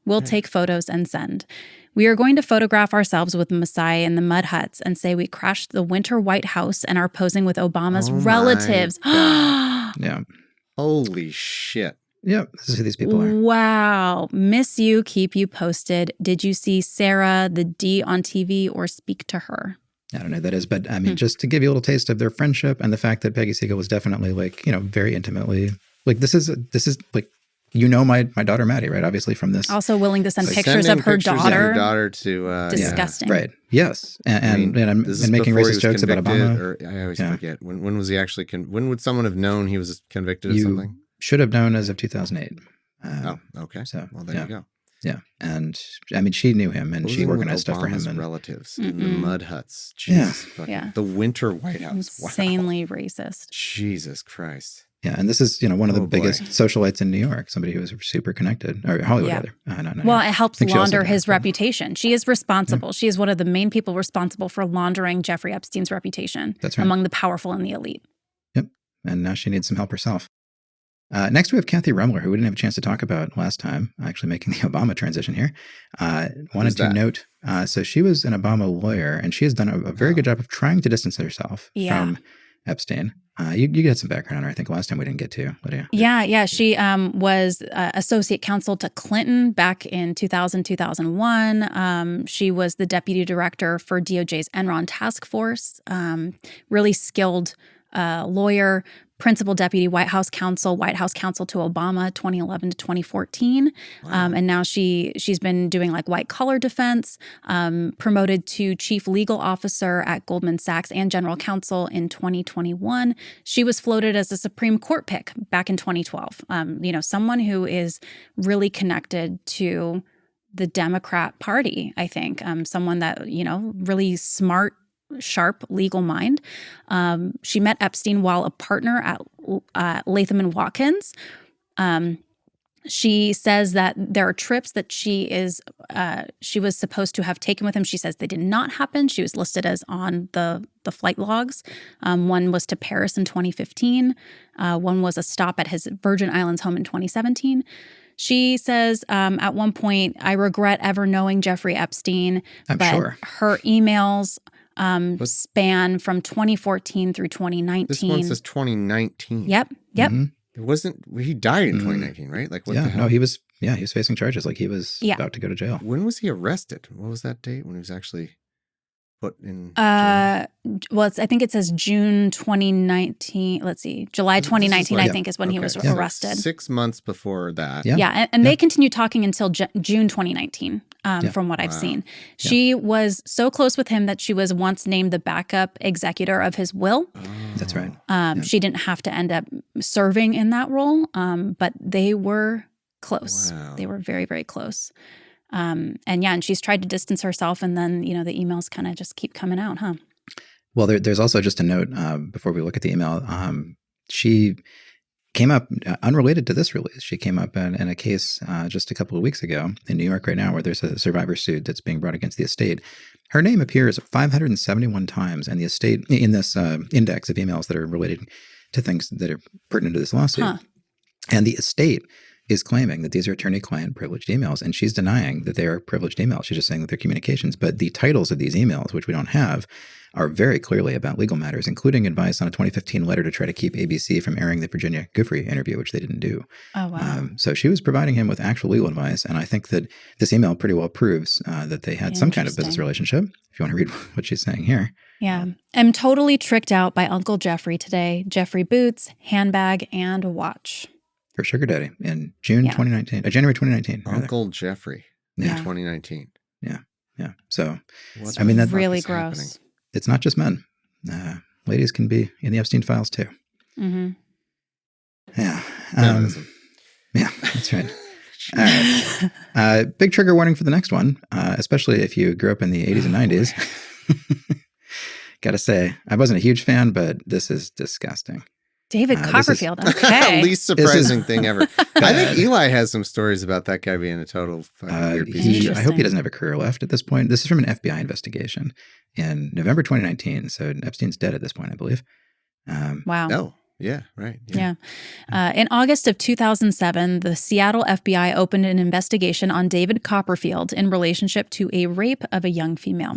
We'll take photos and send. We are going to photograph ourselves with Maasai in the mud huts and say we crashed the Winter White House and are posing with Obama's relatives. Yeah. Holy shit. Yeah, this is who these people are. Wow. Miss you, keep you posted. Did you see Sarah, the D, on TV or speak to her? I don't know who that is, but I mean, just to give you a little taste of their friendship and the fact that Peggy Siegel was definitely like, very intimately, like this is like, my daughter Maddie, right? Obviously from this. Also willing to send pictures of her daughter. To disgusting. Yeah, right. Yes. And making racist jokes about Obama. I always forget. When was he actually when would someone have known he was convicted of something? Should have known as of 2008. Okay. So well, there you go. Yeah. And I mean, she knew him and she organized stuff for him. And relatives in the mud huts. Jesus, the Winter White House. Insanely racist. Jesus Christ. Yeah, and this is one of the biggest socialites in New York. Somebody who was super connected, or Hollywood rather. Well, it helps launder his reputation. She is responsible. Yeah. She is one of the main people responsible for laundering Jeffrey Epstein's reputation. That's right. Among the powerful and the elite. Yep, and now she needs some help herself. Next, we have Kathy Ruemmler, who we didn't have a chance to talk about last time. Actually, making the Obama transition here. Wanted to note, so she was an Obama lawyer, and she has done a very good job of trying to distance herself from Epstein. You get some background on her. I think last time we didn't get to, Lydia. Yeah. She was associate counsel to Clinton back in 2000, 2001. She was the deputy director for DOJ's Enron task force. Really skilled lawyer, principal deputy White House counsel to Obama, 2011 to 2014. Wow. And now she's been doing like white collar defense, promoted to chief legal officer at Goldman Sachs and general counsel in 2021. She was floated as a Supreme Court pick back in 2012. Someone who is really connected to the Democrat Party, I think. Someone that, really smart, sharp legal mind. She met Epstein while a partner at Latham & Watkins. She says that there are trips that she was supposed to have taken with him. She says they did not happen. She was listed as on the flight logs. One was to Paris in 2015. One was a stop at his Virgin Islands home in 2017. She says at one point, I regret ever knowing Jeffrey Epstein. But sure. Her emails span from 2014 through 2019. This one says 2019. Yep. Mm-hmm. It wasn't, he died in 2019, right? Like, what the hell? No, he was facing charges. Like, he was about to go to jail. When was he arrested? What was that date when he was actually put in? Well, I think it says June 2019. Let's see, July 2019. I think is when he was arrested. 6 months before that. Yeah, and they continued talking until June 2019. From what I've seen, she was so close with him that she was once named the backup executor of his will. That's right. She didn't have to end up serving in that role, but they were close. Wow. They were very, very close. And she's tried to distance herself, and then, the emails kind of just keep coming out, huh? Well, there's also just a note before we look at the email. She came up unrelated to this release. She came up in a case just a couple of weeks ago in New York right now, where there's a survivor suit that's being brought against the estate. Her name appears 571 times in the estate in this index of emails that are related to things that are pertinent to this lawsuit. Huh. And the estate is claiming that these are attorney-client privileged emails, and she's denying that they are privileged emails. She's just saying that they're communications. But the titles of these emails, which we don't have, are very clearly about legal matters, including advice on a 2015 letter to try to keep ABC from airing the Virginia Giuffre interview, which they didn't do. Oh, wow. So she was providing him with actual legal advice, and I think that this email pretty well proves that they had some kind of business relationship, if you want to read what she's saying here. Yeah. I'm totally tricked out by Uncle Jeffrey today. Jeffrey boots, handbag, and watch. Her sugar daddy in January 2019. Uncle Jeffrey in 2019. Yeah. So, that's really gross. Happening? It's not just men. Ladies can be in the Epstein Files too. Mm-hmm. Yeah. Feminism. Yeah, that's right. All right. Big trigger warning for the next one, especially if you grew up in the 80s and 90s. Gotta say, I wasn't a huge fan, but this is disgusting. David Copperfield. Okay. Least surprising thing ever. I think Eli has some stories about that guy being a total weird piece of shit. I hope he doesn't have a career left at this point. This is from an FBI investigation in November 2019. So Epstein's dead at this point, I believe. Wow. Oh, yeah, right. Yeah. In August of 2007, the Seattle FBI opened an investigation on David Copperfield in relationship to a rape of a young female.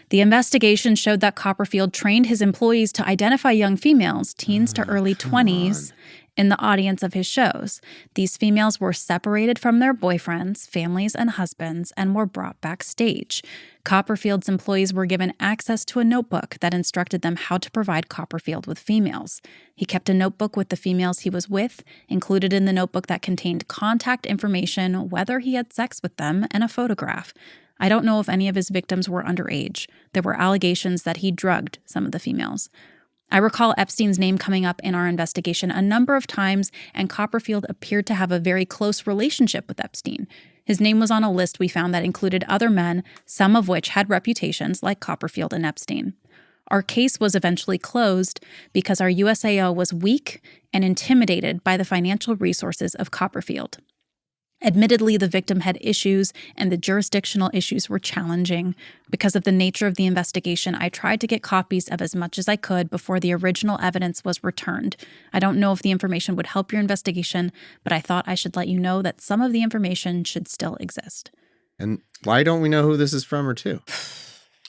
The investigation showed that Copperfield trained his employees to identify young females, teens to early 20s, in the audience of his shows. These females were separated from their boyfriends, families, and husbands, and were brought backstage. Copperfield's employees were given access to a notebook that instructed them how to provide Copperfield with females. He kept a notebook with the females he was with, included in the notebook that contained contact information, whether he had sex with them, and a photograph. I don't know if any of his victims were underage. There were allegations that he drugged some of the females. I recall Epstein's name coming up in our investigation a number of times, and Copperfield appeared to have a very close relationship with Epstein. His name was on a list we found that included other men, some of which had reputations like Copperfield and Epstein. Our case was eventually closed because our USAO was weak and intimidated by the financial resources of Copperfield. Admittedly, the victim had issues, and the jurisdictional issues were challenging. Because of the nature of the investigation, I tried to get copies of as much as I could before the original evidence was returned. I don't know if the information would help your investigation, but I thought I should let you know that some of the information should still exist. And why don't we know who this is from or to?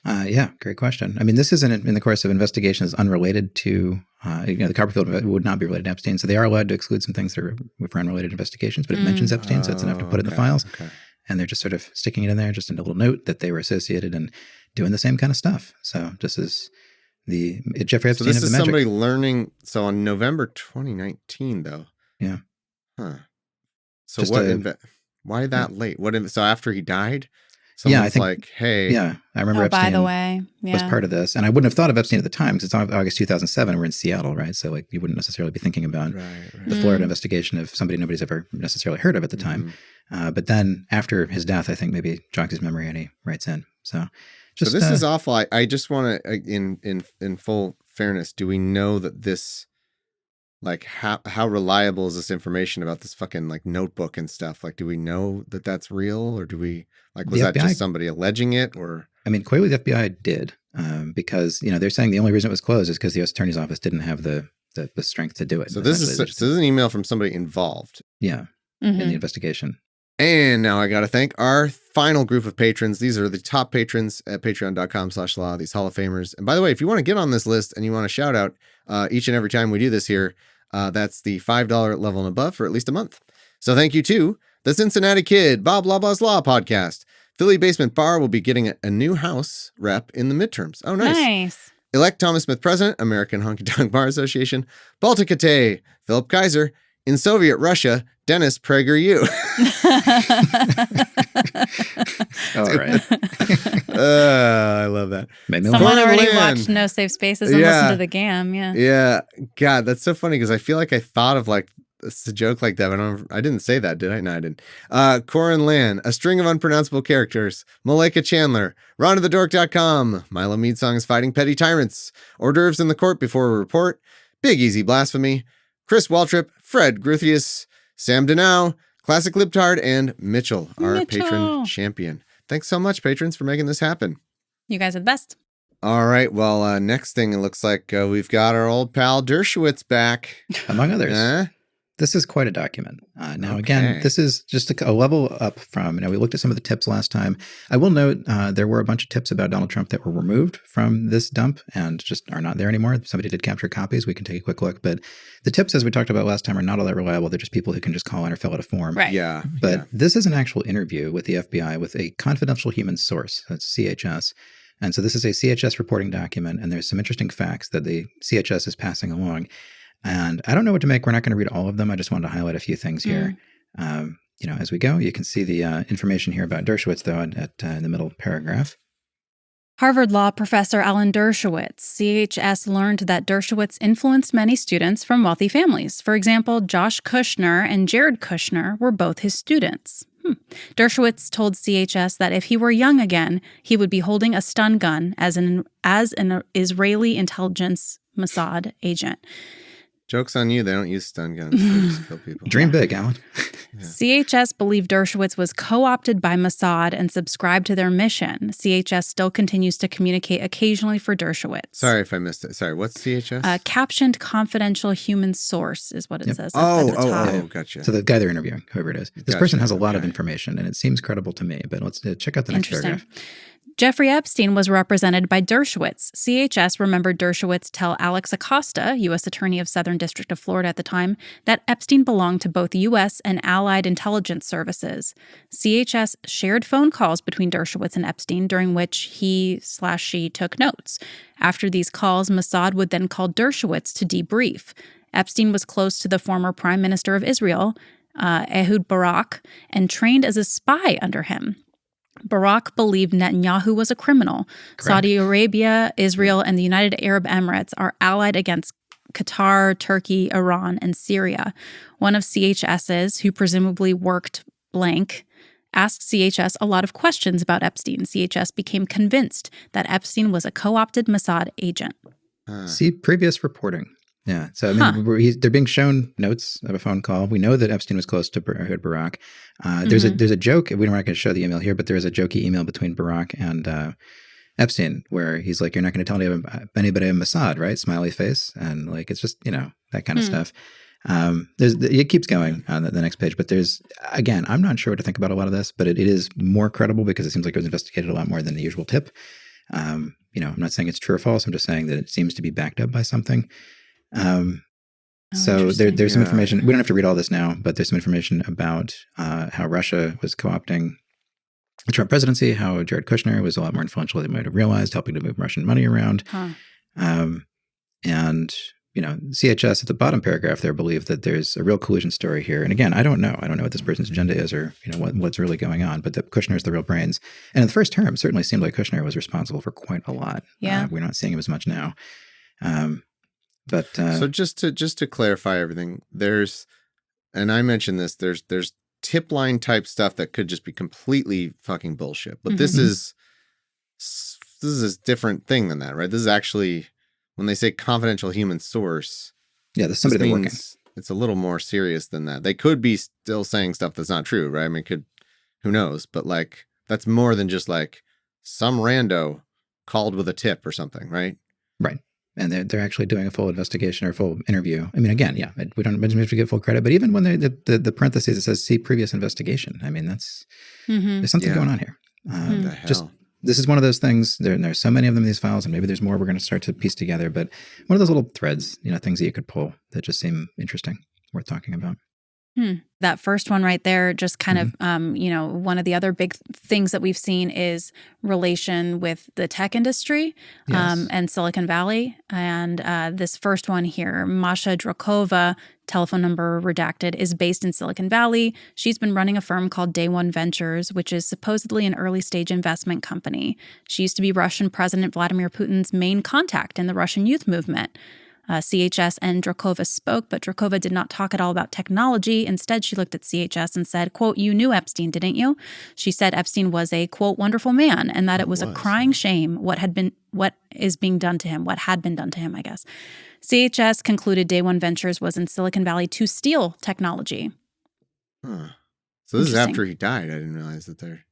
Yeah, great question. I mean, this is in the course of investigations unrelated to, the Copperfield would not be related to Epstein. So they are allowed to exclude some things that are for unrelated investigations, but it mentions Epstein, so it's enough to put in the files. Okay. And they're just sort of sticking it in there, just in a little note that they were associated and doing the same kind of stuff. So this is the Jeffrey Epstein of the magic. So this is somebody learning. So on November 2019, though. Yeah. Huh. So Just why that late? So after he died? Yeah, I think, like, hey. Yeah, I remember Epstein by the way, was part of this. And I wouldn't have thought of Epstein at the time because it's August 2007. We're in Seattle, right? So like you wouldn't necessarily be thinking about the Florida investigation of somebody nobody's ever necessarily heard of at the time. But then after his death, I think maybe jogs his memory and he writes in. So this is awful. I just want to, in full fairness, do we know that this, like, how reliable is this information about this fucking like notebook and stuff? Like, do we know that that's real, or do we, like, was that just somebody alleging it? Or I mean, clearly the FBI did, because they're saying the only reason it was closed is because the U.S. Attorney's Office didn't have the strength to do it. So this is an email from somebody involved. Yeah, in the investigation. And now I got to thank our final group of patrons. These are the top patrons at patreon.com/law, these Hall of Famers. And by the way, if you want to get on this list and you want a shout out each and every time we do this here, that's the $5 level and above for at least a month. So thank you to the Cincinnati Kid, Bob Laba's Law Podcast, Philly Basement Bar will be getting a new House rep in the midterms. Oh, nice. Nice. Elect Thomas Smith president, American Honky Tonk Bar Association. Baltic Philip Kaiser. In Soviet Russia, Dennis PragerU. All right. I love that. Someone already watched No Safe Spaces and listened to the GAM. Yeah. Yeah. God, that's so funny because I feel like I thought of like a joke like that, but I didn't say that, did I? No, I didn't. Corin Lan, a string of unpronounceable characters. Malika Chandler, RonToTheDork.com. Milo Mead Song is fighting petty tyrants. Hors d'oeuvres in the court before a report. Big Easy Blasphemy. Chris Waltrip, Fred Grithius, Sam Denau, Classic Libtard, and Mitchell, our patron champion. Thanks so much, patrons, for making this happen. You guys are the best. All right. Well, next thing, it looks like we've got our old pal Dershowitz back. Among others. This is quite a document. Now, again, this is just a level up from, we looked at some of the tips last time. I will note there were a bunch of tips about Donald Trump that were removed from this dump and just are not there anymore. If somebody did capture copies, we can take a quick look. But the tips, as we talked about last time, are not all that reliable. They're just people who can just call in or fill out a form. Right. Yeah. But this is an actual interview with the FBI with a confidential human source. That's CHS. And so this is a CHS reporting document, and there's some interesting facts that the CHS is passing along. And I don't know what to make. We're not going to read all of them. I just wanted to highlight a few things here. As we go, you can see the information here about Dershowitz, though, in the middle paragraph. Harvard Law professor Alan Dershowitz. CHS learned that Dershowitz influenced many students from wealthy families. For example, Josh Kushner and Jared Kushner were both his students. Dershowitz told CHS that if he were young again, he would be holding a stun gun as an Israeli intelligence Mossad agent. Joke's on you. They don't use stun guns. They just kill people. Dream big, Alan. CHS believed Dershowitz was co-opted by Mossad and subscribed to their mission. CHS still continues to communicate occasionally for Dershowitz. Sorry if I missed it. Sorry, what's CHS? Captioned confidential human source is what it says at the top. Gotcha. So the guy they're interviewing, whoever it is. This person has a lot of information, and it seems credible to me. But let's check out the next paragraph. Jeffrey Epstein was represented by Dershowitz. CHS remembered Dershowitz tell Alex Acosta, U.S. Attorney of Southern District of Florida at the time, that Epstein belonged to both U.S. and allied intelligence services. CHS shared phone calls between Dershowitz and Epstein during which he/she took notes. After these calls, Mossad would then call Dershowitz to debrief. Epstein was close to the former Prime Minister of Israel, Ehud Barak, and trained as a spy under him. Barak believed Netanyahu was a criminal. Correct. Saudi Arabia, Israel, and the United Arab Emirates are allied against Qatar, Turkey, Iran, and Syria. One of CHS's, who presumably worked blank, asked CHS a lot of questions about Epstein. CHS became convinced that Epstein was a co-opted Mossad agent. See previous reporting. Yeah. So, they're being shown notes of a phone call. We know that Epstein was close to Ehud Barak. There's a joke. We're not going to show the email here, but there is a jokey email between Barak and Epstein where he's like, you're not going to tell anybody in Mossad, right? Smiley face. And like, it's just, that kind of stuff. It keeps going on the next page, but there's, again, I'm not sure what to think about a lot of this, but it is more credible because it seems like it was investigated a lot more than the usual tip. I'm not saying it's true or false. I'm just saying that it seems to be backed up by something. So there's some information. We don't have to read all this now, but there's some information about how Russia was co-opting the Trump presidency, how Jared Kushner was a lot more influential than they might have realized, helping to move Russian money around. And, CHS at the bottom paragraph there believe that there's a real collusion story here. And again, I don't know what this person's agenda is or, what's really going on, but that Kushner's the real brains. And in the first term, it certainly seemed like Kushner was responsible for quite a lot. Yeah. We're not seeing him as much now. So just to clarify everything, and I mentioned this, there's tip line type stuff that could just be completely fucking bullshit. But this is a different thing than that, right? This is actually, when they say confidential human source. Yeah, there's somebody they're working. It's a little more serious than that. They could be still saying stuff that's not true, right? I mean, who knows? But like, that's more than just like some rando called with a tip or something, right? Right. And they're actually doing a full investigation or full interview. I mean, again, we don't have to get full credit, but even when the parentheses, it says see previous investigation. I mean, there's something going on here. This is one of those things. There's so many of them in these files, and maybe there's more we're going to start to piece together. But one of those little threads, things that you could pull that just seem interesting, worth talking about. That first one right there, just kind of, one of the other big things that we've seen is relation with the tech industry and Silicon Valley. And this first one here, Masha Drakova, telephone number redacted, is based in Silicon Valley. She's been running a firm called Day One Ventures, which is supposedly an early stage investment company. She used to be Russian President Vladimir Putin's main contact in the Russian youth movement. CHS and Drakova spoke, but Drakova did not talk at all about technology. Instead, she looked at CHS and said, quote, "You knew Epstein, didn't you?" She said Epstein was a, quote, "wonderful man," and that it was a crying shame what had been done to him, I guess. CHS concluded Day One Ventures was in Silicon Valley to steal technology. Huh. So this is after he died. I didn't realize that they're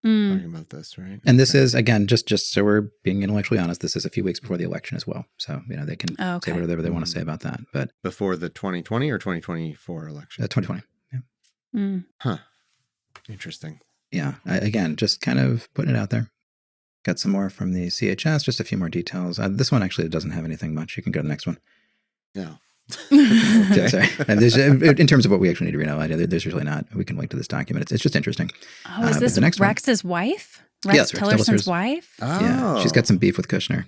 talking about this, right? And this is, again, just so we're being intellectually honest, this is a few weeks before the election as well. So, they can say whatever they want to say about that. But before the 2020 or 2024 election? 2020, yeah. Huh. Interesting. Yeah. Again, just kind of putting it out there. Got some more from the CHS, just a few more details. This one actually doesn't have anything much. You can go to the next one. No. Sorry. And in terms of what we actually need to read, there's really not. We can link to this document. It's just interesting. Oh, is this Rex's wife? Rex Tillerson's wife? Oh. Yeah, she's got some beef with Kushner.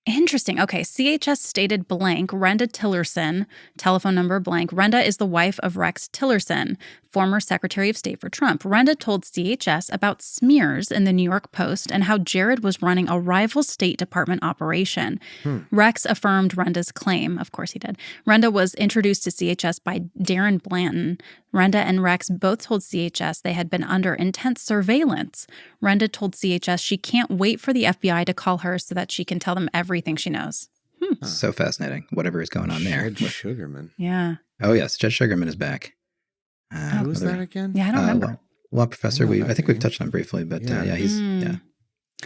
Interesting. Okay, CHS stated blank, Renda Tillerson, telephone number blank. Renda is the wife of Rex Tillerson, former Secretary of State for Trump. Renda told CHS about smears in the New York Post and how Jared was running a rival State Department operation. Rex affirmed Renda's claim. Of course he did. Renda was introduced to CHS by Darren Blanton. Renda and Rex both told CHS they had been under intense surveillance. Renda told CHS she can't wait for the FBI to call her so that she can tell them everything she knows. So fascinating. Whatever is going on there. Judge Sugarman. Yeah. Oh, yes. Judge Sugarman is back. Who was that again? Yeah, I don't remember. Law professor. I think we've touched on him briefly, but he's.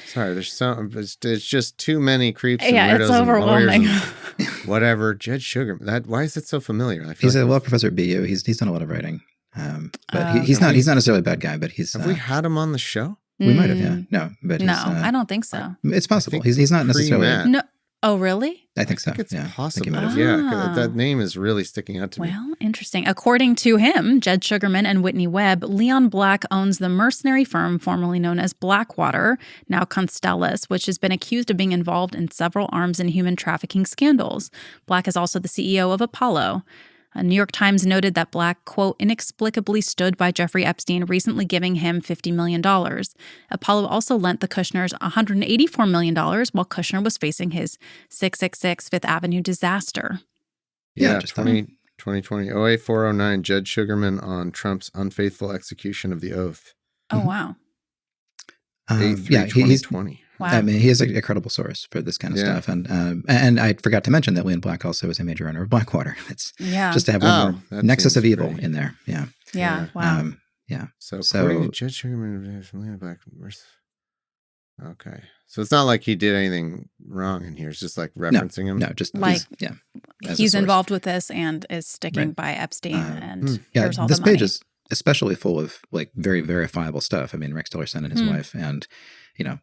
Sorry, there's just too many creeps and weirdos it's overwhelming. And lawyers and whatever. Judge Sugarman. Why is it so familiar? I feel he's a law professor at BU. He's done a lot of writing. But he's not necessarily a bad guy, but he's. Have we had him on the show? We might have, yeah. No, but I don't think so. It's possible. He's not necessarily. No. Oh, really? I think so. I think it's possible. I Yeah, that name is really sticking out to me. Well, interesting. According to him, Judge Sugarman and Whitney Webb, Leon Black owns the mercenary firm formerly known as Blackwater, now Constellus, which has been accused of being involved in several arms and human trafficking scandals. Black is also the CEO of Apollo. New York Times noted that Black, quote, inexplicably stood by Jeffrey Epstein, recently giving him $50 million. Apollo also lent the Kushners $184 million while Kushner was facing his 666 Fifth Avenue disaster. Yeah, 2020, 08409, Judge Sugarman on Trump's unfaithful execution of the oath. Oh, wow. 2020. Wow. I mean, he is a credible source for this kind of stuff. And I forgot to mention that Leon Black also is a major owner of Blackwater. It's just to have one more nexus of evil in there. Yeah. Yeah. Wow. So according to Judge Sugarman, Leon Black. Okay. So it's not like he did anything wrong in here. It's just like referencing him. No, just like he's involved with this and is sticking by Epstein. And here's all this the money. page is especially full of like very verifiable stuff. I mean, Rex Tillerson and his wife, and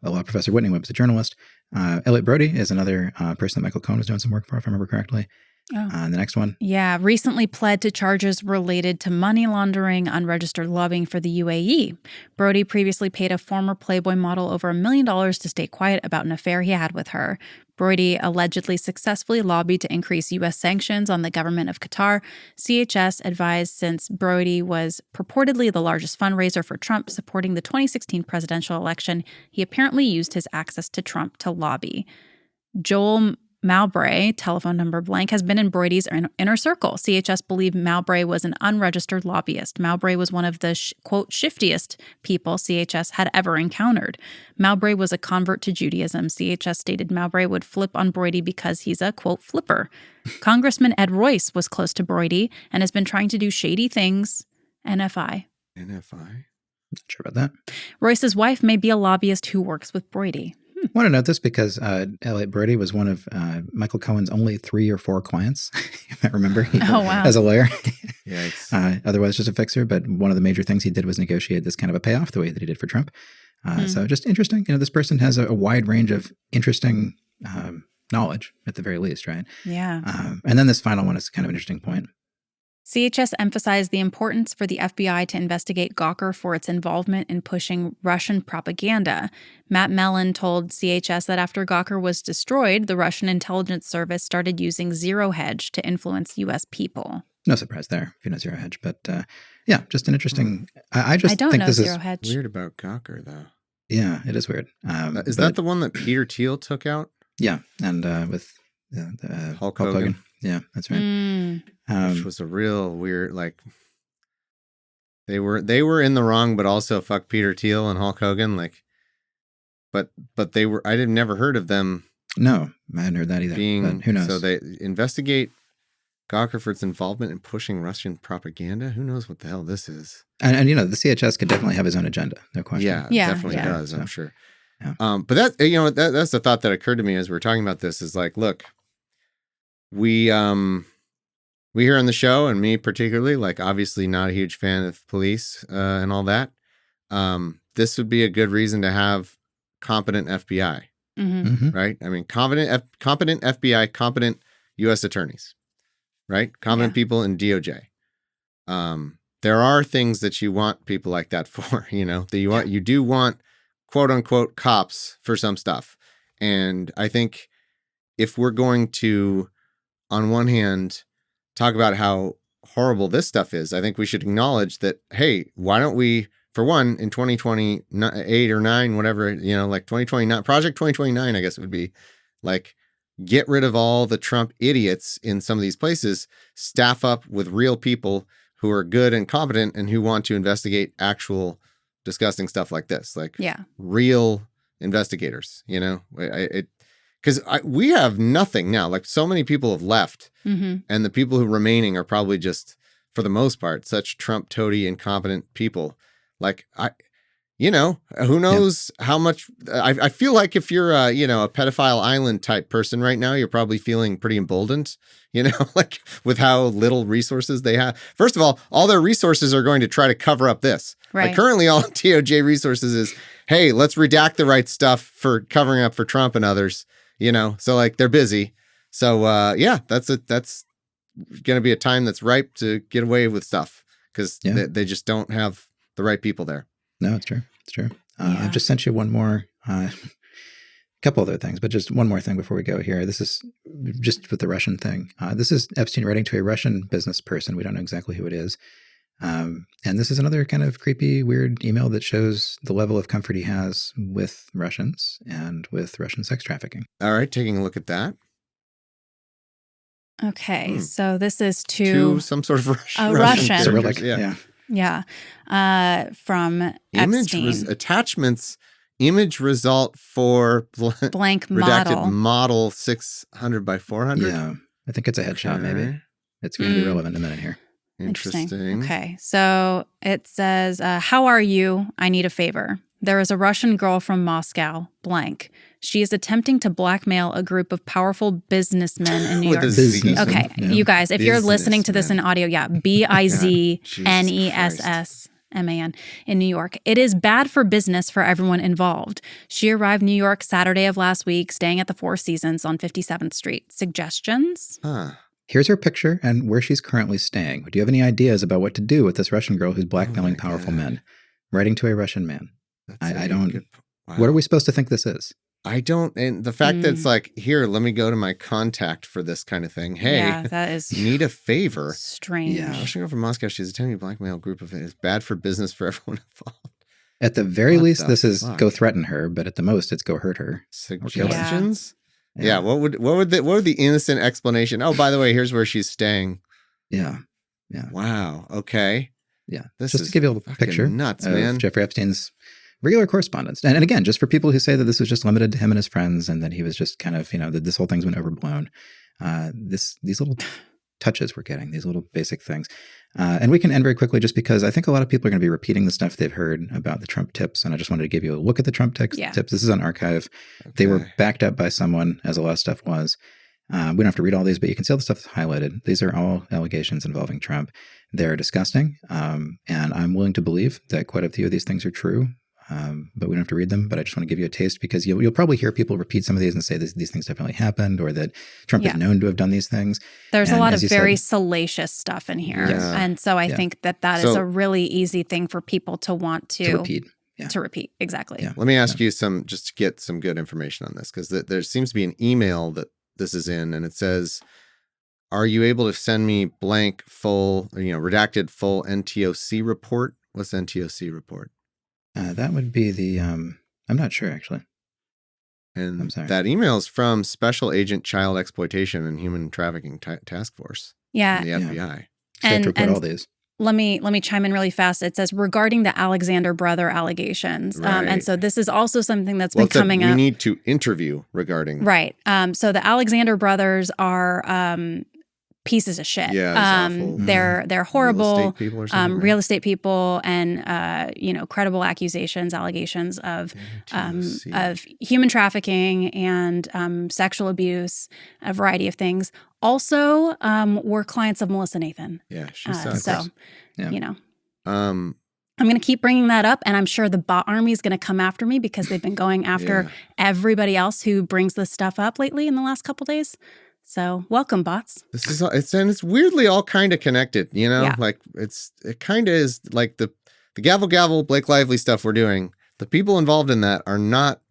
a law professor. Whitney Webb's a journalist. Elliot Brody is another person that Michael Cohen was doing some work for, if I remember correctly. The next one. Yeah, recently pled to charges related to money laundering, unregistered lobbying for the UAE. Brody previously paid a former Playboy model over $1 million to stay quiet about an affair he had with her. Brody allegedly successfully lobbied to increase U.S. sanctions on the government of Qatar. CHS advised since Brody was purportedly the largest fundraiser for Trump supporting the 2016 presidential election, he apparently used his access to Trump to lobby. Joel Mowbray, telephone number blank, has been in Brody's inner circle. CHS believed Mowbray was an unregistered lobbyist. Mowbray was one of the, quote, shiftiest people CHS had ever encountered. Mowbray was a convert to Judaism. CHS stated Mowbray would flip on Brody because he's a, quote, flipper. Congressman Ed Royce was close to Brody and has been trying to do shady things. NFI. Not sure about that. Royce's wife may be a lobbyist who works with Brody. I want to note this because Elliot Brody was one of Michael Cohen's only 3 or 4 clients, you might remember, as a lawyer. Otherwise just a fixer. But one of the major things he did was negotiate this kind of a payoff the way that he did for Trump. So just interesting. This person has a wide range of interesting knowledge at the very least, right? Yeah. And then this final one is kind of an interesting point. CHS emphasized the importance for the FBI to investigate Gawker for its involvement in pushing Russian propaganda. Matt Mellon told CHS that after Gawker was destroyed, the Russian intelligence service started using Zero Hedge to influence U.S. people. No surprise there, if you know Zero Hedge. But yeah, just an interesting... I don't think know this Zero is Hedge. Weird about Gawker, though. Yeah, it is weird. Is that the one that Peter Thiel took out? Yeah, and with Hulk Hogan. Yeah, that's right. Which was a real weird, like, they were in the wrong, but also fuck Peter Thiel and Hulk Hogan, like, but they were, I never heard of them. No, I hadn't heard that either. But who knows? So they investigate Gawker for its involvement in pushing Russian propaganda. Who knows what the hell this is? And you know, the CHS could definitely have his own agenda. No question. Yeah, definitely does. I'm sure. Yeah. But that, you know, that's the thought that occurred to me as we were talking about this. Is like, look, we here on the show, and me particularly, like, obviously not a huge fan of police and all that. This would be a good reason to have competent FBI, right? I mean, competent FBI, competent U.S. attorneys, right? Competent people in DOJ. There are things that you want people like that for, you know, that you do want quote unquote cops for some stuff. And I think if we're going to, on one hand, talk about how horrible this stuff is, I think we should acknowledge that, hey, why don't we, for one, in 2028 or 9, whatever, you know, like 2029, Project 2029, I guess it would be, like, get rid of all the Trump idiots in some of these places, staff up with real people who are good and competent and who want to investigate actual disgusting stuff like this, like real investigators, you know, because we have nothing now. Like, so many people have left, and the people who remaining are probably just, for the most part, such Trump toady incompetent people. Like, you know, who knows how much. I feel like if you're a pedophile island type person right now, you're probably feeling pretty emboldened, you know, like, with how little resources they have. First of all their resources are going to try to cover up this. Right. Like, currently all DOJ resources is, hey, let's redact the right stuff for covering up for Trump and others, you know. So, like, they're busy. So that's going to be a time that's ripe to get away with stuff, because they just don't have the right people there. No, it's true. It's true. I've just sent you one more, a couple other things, but just one more thing before we go here. This is just with the Russian thing. This is Epstein writing to a Russian business person. We don't know exactly who it is. And this is another kind of creepy, weird email that shows the level of comfort he has with Russians and with Russian sex trafficking. All right, taking a look at that. Okay, so this is to some sort of Russian. Cyrillic, yeah. From Epstein. Attachments, image result for blank redacted model 600 by 400. Yeah, I think it's a headshot, maybe. It's going to be relevant in a minute here. Interesting. Okay, so it says, how are you? I need a favor. There is a Russian girl from Moscow, blank. She is attempting to blackmail a group of powerful businessmen in New York. Okay, you guys, if you're listening to this in audio, BIZNESSMAN in New York. It is bad for business for everyone involved. She arrived in New York Saturday of last week, staying at the Four Seasons on 57th Street. Suggestions? Here's her picture and where she's currently staying. Do you have any ideas about what to do with this Russian girl who's blackmailing powerful men? Writing to a Russian man. I don't... Wow. What are we supposed to think this is? I don't, and the fact that it's like, here, let me go to my contact for this kind of thing. Hey, that is need a favor. Strange. Yeah. Russian girl from Moscow, she's attempting to blackmail a group of it. It's bad for business for everyone involved. At the very least, this is go threaten her, but at the most, it's go hurt her. Suggestions? Yeah. What would the innocent explanation? Oh, by the way, here's where she's staying. Yeah. Wow. Okay. Yeah. This just is to give you a picture nuts, of man. Jeffrey Epstein's regular correspondence. And again, just for people who say that this was just limited to him and his friends and that he was just kind of, that this whole thing's been overblown. These little touches we're getting, these little basic things. And we can end very quickly just because I think a lot of people are going to be repeating the stuff they've heard about the Trump tips. And I just wanted to give you a look at the Trump tips. This is on Archive. Okay. They were backed up by someone, as a lot of stuff was. We don't have to read all these, but you can see all the stuff that's highlighted. These are all allegations involving Trump. They're disgusting. And I'm willing to believe that quite a few of these things are true. but we don't have to read them. But I just want to give you a taste because you'll probably hear people repeat some of these and say these things definitely happened, or that Trump is known to have done these things. There's and a lot of very salacious stuff in here. Yeah. And so I think that is a really easy thing for people to want to repeat. Yeah. To repeat. Exactly. Yeah. Let me ask you just to get some good information on this, because there seems to be an email that this is in, and it says, are you able to send me blank full, redacted full NTOC report? What's NTOC report? That would be the, I'm not sure actually. And I'm sorry. That email is from Special Agent Child Exploitation and Human Trafficking Task Force. Yeah. The FBI. So to report all these. Let me chime in really fast. It says regarding the Alexander brother allegations. Right. And so this is also something that's been coming up. We need to interview regarding. Right. So the Alexander brothers are pieces of shit. Yeah, it's awful. They're horrible Real estate people or something, real estate people, and credible actions, allegations of human trafficking and sexual abuse, a variety of things. Also, were clients of Melissa Nathan. Yeah, she sucks. So, Yeah. I'm going to keep bringing that up, and I'm sure the bot army is going to come after me because they've been going after everybody else who brings this stuff up lately in the last couple days. So welcome, bots. It's weirdly all kind of connected, Yeah. Like it kind of is like the gavel, Blake Lively stuff we're doing. The people involved in that are not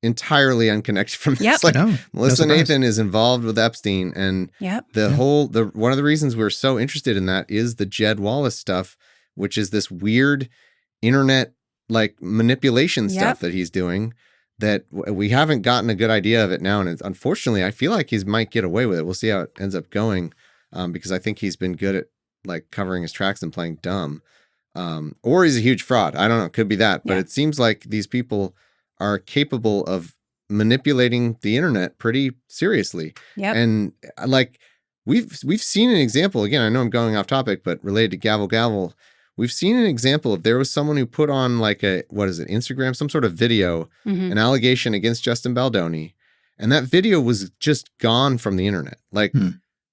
entirely unconnected from this. Yep. Like No Melissa surprise. Nathan is involved with Epstein, and one of the reasons we're so interested in that is the Jed Wallace stuff, which is this weird internet like manipulation stuff that he's doing. That we haven't gotten a good idea of it now. And unfortunately, I feel like he might get away with it. We'll see how it ends up going, because I think he's been good at like covering his tracks and playing dumb. Or he's a huge fraud. I don't know. It could be that. But it seems like these people are capable of manipulating the internet pretty seriously. Yep. And like we've seen an example. Again, I know I'm going off topic, but related to gavel. We've seen an example of there was someone who put on like Instagram, some sort of video, an allegation against Justin Baldoni. And that video was just gone from the internet, like,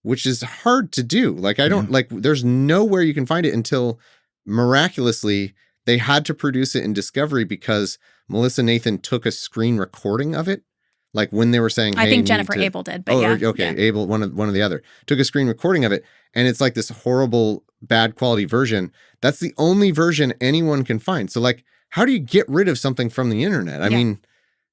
which is hard to do. Like, there's nowhere you can find it until miraculously they had to produce it in Discovery because Melissa Nathan took a screen recording of it. Like when they were saying, hey, I think Jennifer Abel did, but Abel, one of the other, took a screen recording of it. And it's like this horrible, bad quality version. That's the only version anyone can find. So like, how do you get rid of something from the internet? I mean,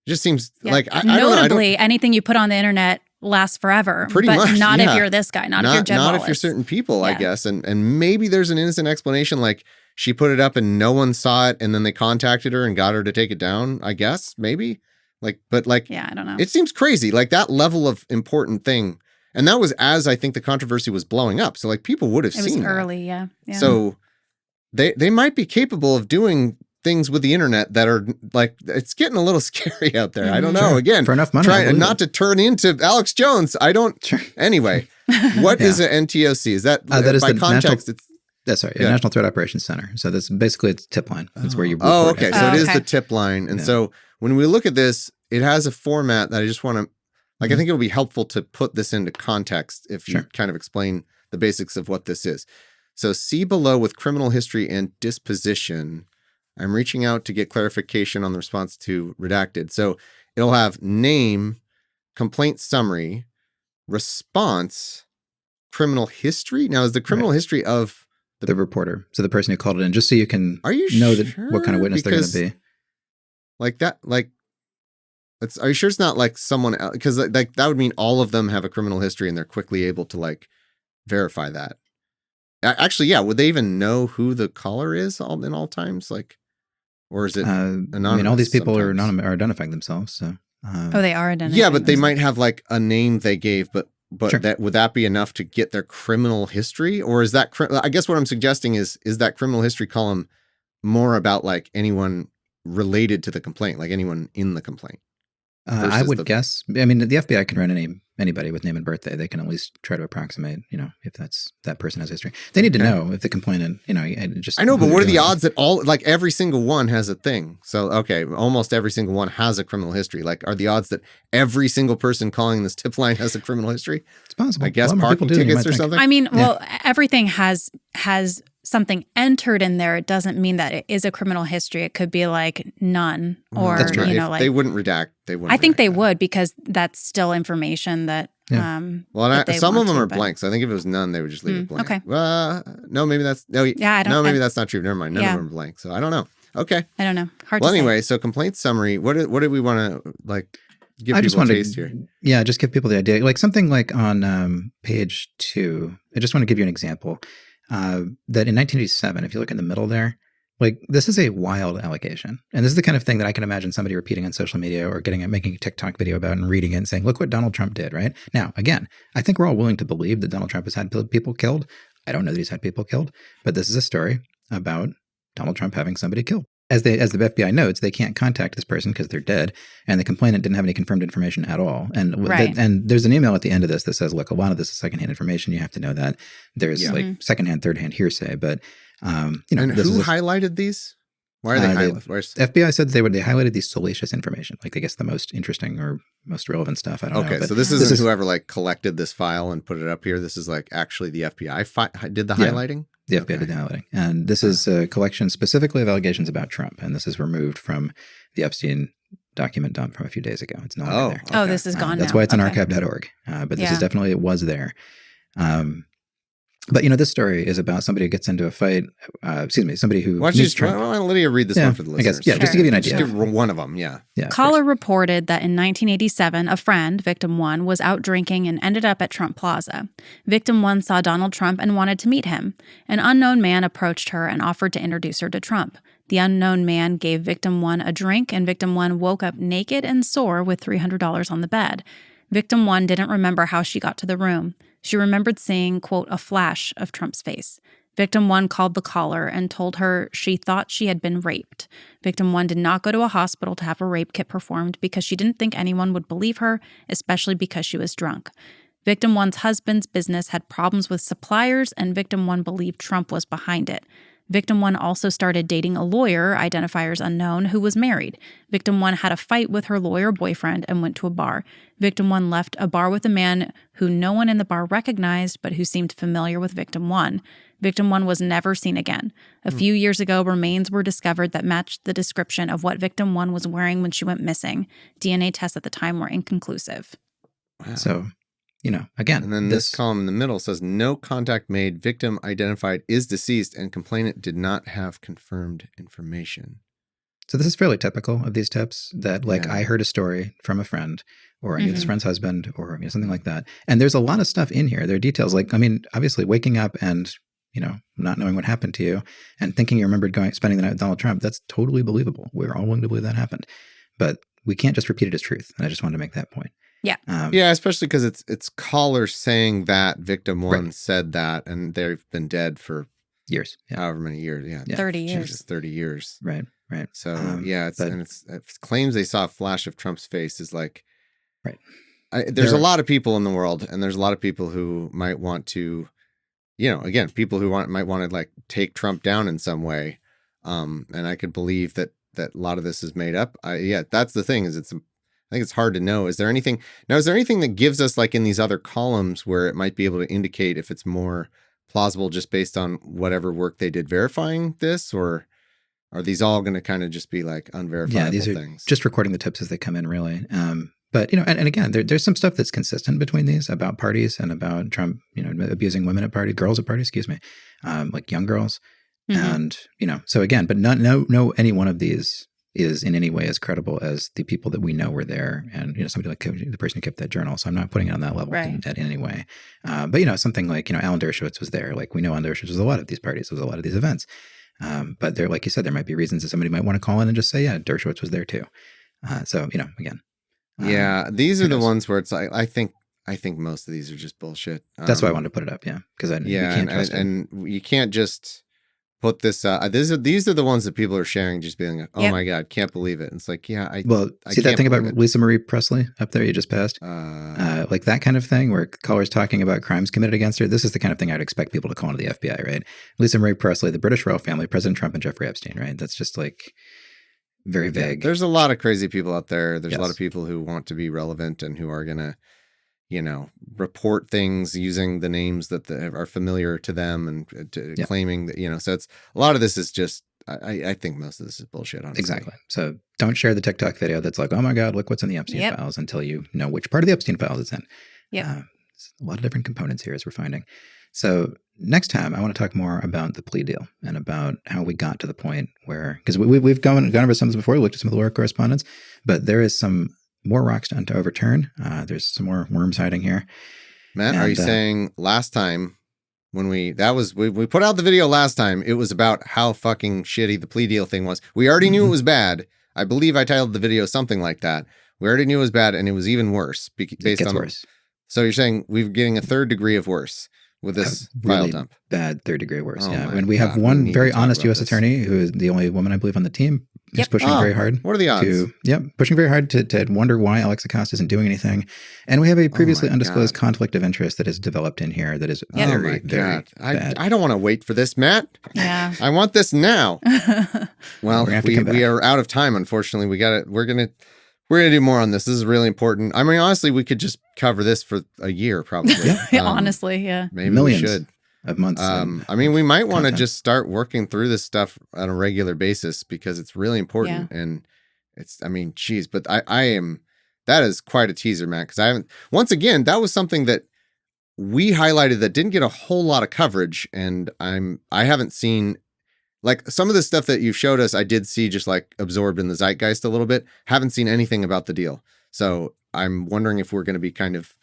it just seems like, notably, anything you put on the internet lasts forever. Pretty but much, not if you're this guy, not if you're Jed Wallace. Not if you're certain people, I guess. And maybe there's an innocent explanation, like she put it up and no one saw it, and then they contacted her and got her to take it down, I guess, maybe. I don't know. It seems crazy, like that level of important thing. And that was as I think the controversy was blowing up. So like people would have seen it. It was early, yeah. So they might be capable of doing things with the internet that are like, it's getting a little scary out there. I don't know. Again, for enough money, trying not to turn into Alex Jones. I don't. Sure. Anyway, what is an NTOC? Is that is by the context? National Threat Operations Center. So that's basically it's a tip line. That's where you report. Oh, okay. So it is the tip line. And so when we look at this, it has a format that I just want to, I think it'll be helpful to put this into context if you kind of explain the basics of what this is. So see below with criminal history and disposition. I'm reaching out to get clarification on the response to redacted. So it'll have name, complaint summary, response, criminal history. Now, is the criminal history of the reporter, so the person who called it in, just so you can know what kind of witness they're going to be. Like that, like, are you sure it's not like someone else? Because like that would mean all of them have a criminal history and they're quickly able to like verify that. Actually, yeah. Would they even know who the caller is in all times? Like, or is it anonymous? I mean, all these people sometimes? are identifying themselves. So they are identifying. Yeah, but they might have like a name they gave, but Sure. that would that be enough to get their criminal history, or is that? I guess what I'm suggesting is that criminal history column more about like anyone related to the complaint, like anyone in the complaint. I would guess. I mean, the FBI can run anybody with name and birthday. They can at least try to approximate, if that person has history. They need to know if the complainant, just. I know, but what are the odds that every single one has a thing? So, okay, almost every single one has a criminal history. Like, are the odds that every single person calling this tip line has a criminal history? It's possible. I guess parking tickets or something. I mean, well, everything has something entered in there, it doesn't mean that it is a criminal history. It could be like none, or That's true. you know, If like they wouldn't redact. They wouldn't. I think redact they that. would, because that's still information that. Yeah. Well, that they some of want them to, are but- blank. So I think if it was none, they would just leave it blank. okay. No, maybe that's no. Yeah, I don't. No, maybe that's not true. Never mind. None Yeah. of them are blank. So I don't know. Okay. I don't know. Hard Well, to say. anyway, so complaint summary. What did we want to like give I just people a wanted taste here? Yeah, just give people the idea. Like something like on page 2, I just want to give you an example. That in 1987, if you look in the middle there, like this is a wild allegation. And this is the kind of thing that I can imagine somebody repeating on social media or making a TikTok video about and reading it and saying, look what Donald Trump did, right? Now, again, I think we're all willing to believe that Donald Trump has had people killed. I don't know that he's had people killed, but this is a story about Donald Trump having somebody killed. As the FBI notes, they can't contact this person because they're dead, and the complainant didn't have any confirmed information at all. And Right. and there's an email at the end of this that says, look, a lot of this is secondhand information. You have to know that. There's like secondhand, thirdhand hearsay, but you know, And this who is highlighted these? Why are they highlighted? Where's FBI said they highlighted the salacious information, like I guess the most interesting or most relevant stuff. I don't know. okay? But So this isn't whoever like collected this file and put it up here. This is like actually the FBI did the Yeah. highlighting. The FBI did the highlighting. And this is a collection specifically of allegations about Trump. And this is removed from the Epstein document dump from a few days ago. It's no longer there. Oh, this is gone That's now. why it's on Okay. archive.org. But this Yeah. is definitely, it was there. But, you know, this story is about somebody who gets into a fight. Somebody who Why don't you meets just why Trump. don't Lydia read this one for the I listeners? guess, yeah, just to give you an Just idea. give one of them. Yeah. Yeah, of Caller course. reported that in 1987, a friend, victim 1, was out drinking and ended up at Trump Plaza. Victim 1 saw Donald Trump and wanted to meet him. An unknown man approached her and offered to introduce her to Trump. The unknown man gave victim 1 a drink, and victim 1 woke up naked and sore with $300 on the bed. Victim 1 didn't remember how she got to the room. She remembered seeing, quote, a flash of Trump's face. Victim 1 called the caller and told her she thought she had been raped. Victim 1 did not go to a hospital to have a rape kit performed because she didn't think anyone would believe her, especially because she was drunk. Victim 1's husband's business had problems with suppliers, and Victim 1 believed Trump was behind it. Victim 1 also started dating a lawyer, identifiers unknown, who was married. Victim 1 had a fight with her lawyer boyfriend and went to a bar. Victim 1 left a bar with a man who no one in the bar recognized, but who seemed familiar with Victim 1. Victim 1 was never seen again. A few years ago, remains were discovered that matched the description of what Victim 1 was wearing when she went missing. DNA tests at the time were inconclusive. Wow. So, you know, again. And then this column in the middle says no contact made, victim identified, is deceased, and complainant did not have confirmed information. So this is fairly typical of these tips that like Yeah. I heard a story from a friend or I knew this friend's husband or something like that. And there's a lot of stuff in here. There are details like, I mean, obviously waking up and, you know, not knowing what happened to you and thinking you remembered spending the night with Donald Trump. That's totally believable. We're all willing to believe that happened. But we can't just repeat it as truth. And I just wanted to make that point. Yeah. Yeah, especially because it's callers saying that victim 1 Right. said that, and they've been dead for Years. Yeah. however many years. Yeah. 30 years. Jesus, 30 years. Right. Right. So but- it's claims they saw a flash of Trump's face is like, Right. There's There a are- lot of people in the world, and there's a lot of people who might want to, you know, again, people who might want to like take Trump down in some way. And I could believe that a lot of this is made up. That's the thing is I think it's hard to know. Is there anything that gives us like in these other columns where it might be able to indicate if it's more plausible just based on whatever work they did verifying this, or are these all going to kind of just be like unverifiable Yeah, these are things? just recording the tips as they come in, really. But, you know, and again, there's some stuff that's consistent between these about parties and about Trump, you know, abusing women at parties, girls at parties, like young girls. And, you know, so again, but no any one of these is in any way as credible as the people that we know were there. And, you know, somebody like the person who kept that journal. So I'm not putting it on that level in any way. But, you know, something like, you know, Alan Dershowitz was there. Like we know Alan Dershowitz was a lot of these parties. There was a lot of these events. But there, like you said, there might be reasons that somebody might want to call in and just say, yeah, Dershowitz was there too. So, you know, again. Yeah, these are the knows? ones where it's like, I think most of these are just bullshit. That's why I wanted to put it up. Yeah. Because you can't trust it. and you can't just put this, these are the ones that people are sharing, just being like, oh my God, can't believe it. And it's like, yeah, Well, see that can't thing about believe it. Lisa Marie Presley up there you just passed? Like that kind of thing where callers talking about crimes committed against her. This is the kind of thing I'd expect people to call into the FBI, right? Lisa Marie Presley, the British royal family, President Trump and Jeffrey Epstein, right? That's just like very vague. There's a lot of crazy people out there. There's a lot Yes. of people who want to be relevant and who are going to, report things using the names that are familiar to them and claiming that, so it's a lot of this is just, I think most of this is bullshit, honestly. Exactly. So don't share the TikTok video that's like, oh my God, look what's in the Epstein files until you know which part of the Epstein files it's in. Yeah. A lot of different components here as we're finding. So next time I want to talk more about the plea deal and about how we got to the point where, because we've gone over some of this before, we looked at some of the lawyer correspondence, but there is some more rocks to overturn. There's some more worms hiding here. Matt, are you saying last time when we put out the video last time, it was about how fucking shitty the plea deal thing was? We already knew it was bad. I believe I titled the video something like that. We already knew it was bad, and it was even worse based on worse. So you're saying we're getting a third degree of worse with this really file dump? Bad third degree worse. Oh yeah. my When we have God, one we need very to talk honest about U.S. this. attorney who is the only woman I believe on the team, who's pushing very hard. What are the odds? Pushing very hard to wonder why Alex Acosta isn't doing anything. And we have a previously undisclosed conflict of interest that is developed in here that is very, very bad. I don't want to wait for this, Matt. Yeah. I want this now. Well, we are out of time, unfortunately. We're gonna do more on this. This is really important. I mean, honestly, we could just cover this for a year, probably. Honestly, yeah. Maybe Millions we should. Of months. I mean, we might want to just start working through this stuff on a regular basis because it's really important. And geez, but that is quite a teaser, Matt, because once again, that was something that we highlighted that didn't get a whole lot of coverage. And I haven't seen, like, some of the stuff that you've showed us, I did see just like absorbed in the zeitgeist a little bit. Haven't seen anything about the deal. So I'm wondering if we're going to be kind of,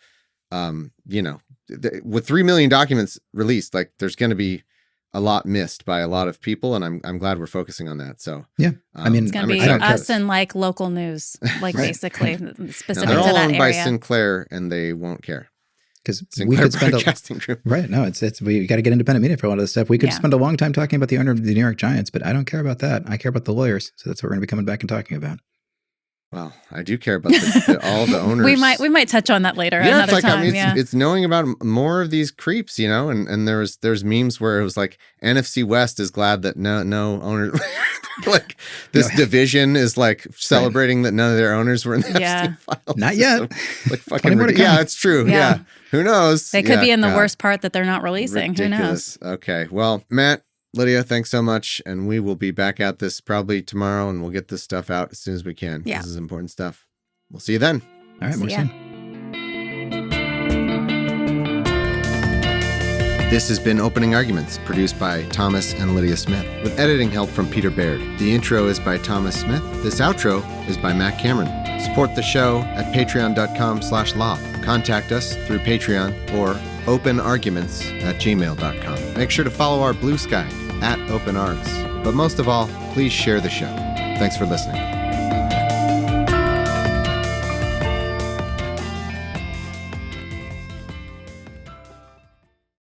with 3 million documents released, like there's going to be a lot missed by a lot of people, and I'm glad we're focusing on that. So yeah, it's going to be us and like local news, like basically specific to that area. They're all owned by Sinclair, and they won't care because we could spend right. No, it's we got to get independent media for a lot of this stuff. We could spend a long time talking about the owner of the New York Giants, but I don't care about that. I care about the lawyers, so that's what we're going to be coming back and talking about. Well, I do care about all the owners. we might touch on that later another time. It's knowing about more of these creeps, and there's memes where it was like NFC West is glad that no owner, like this division is like celebrating that none of their owners were in the Epstein files. Not yet. So, like fucking it's true. Yeah. Who knows? They could be in the worst part that they're not releasing. Ridiculous. Who knows? Okay. Well, Matt, Lydia, thanks so much. And we will be back at this probably tomorrow, and we'll get this stuff out as soon as we can. Yeah. This is important stuff. We'll see you then. All right, more soon. This has been Opening Arguments, produced by Thomas and Lydia Smith, with editing help from Peter Baird. The intro is by Thomas Smith. This outro is by Matt Cameron. Support the show at patreon.com/law. Contact us through Patreon or openarguments@gmail.com. Make sure to follow our Blue Sky @OpenArgs. But most of all, please share the show. Thanks for listening.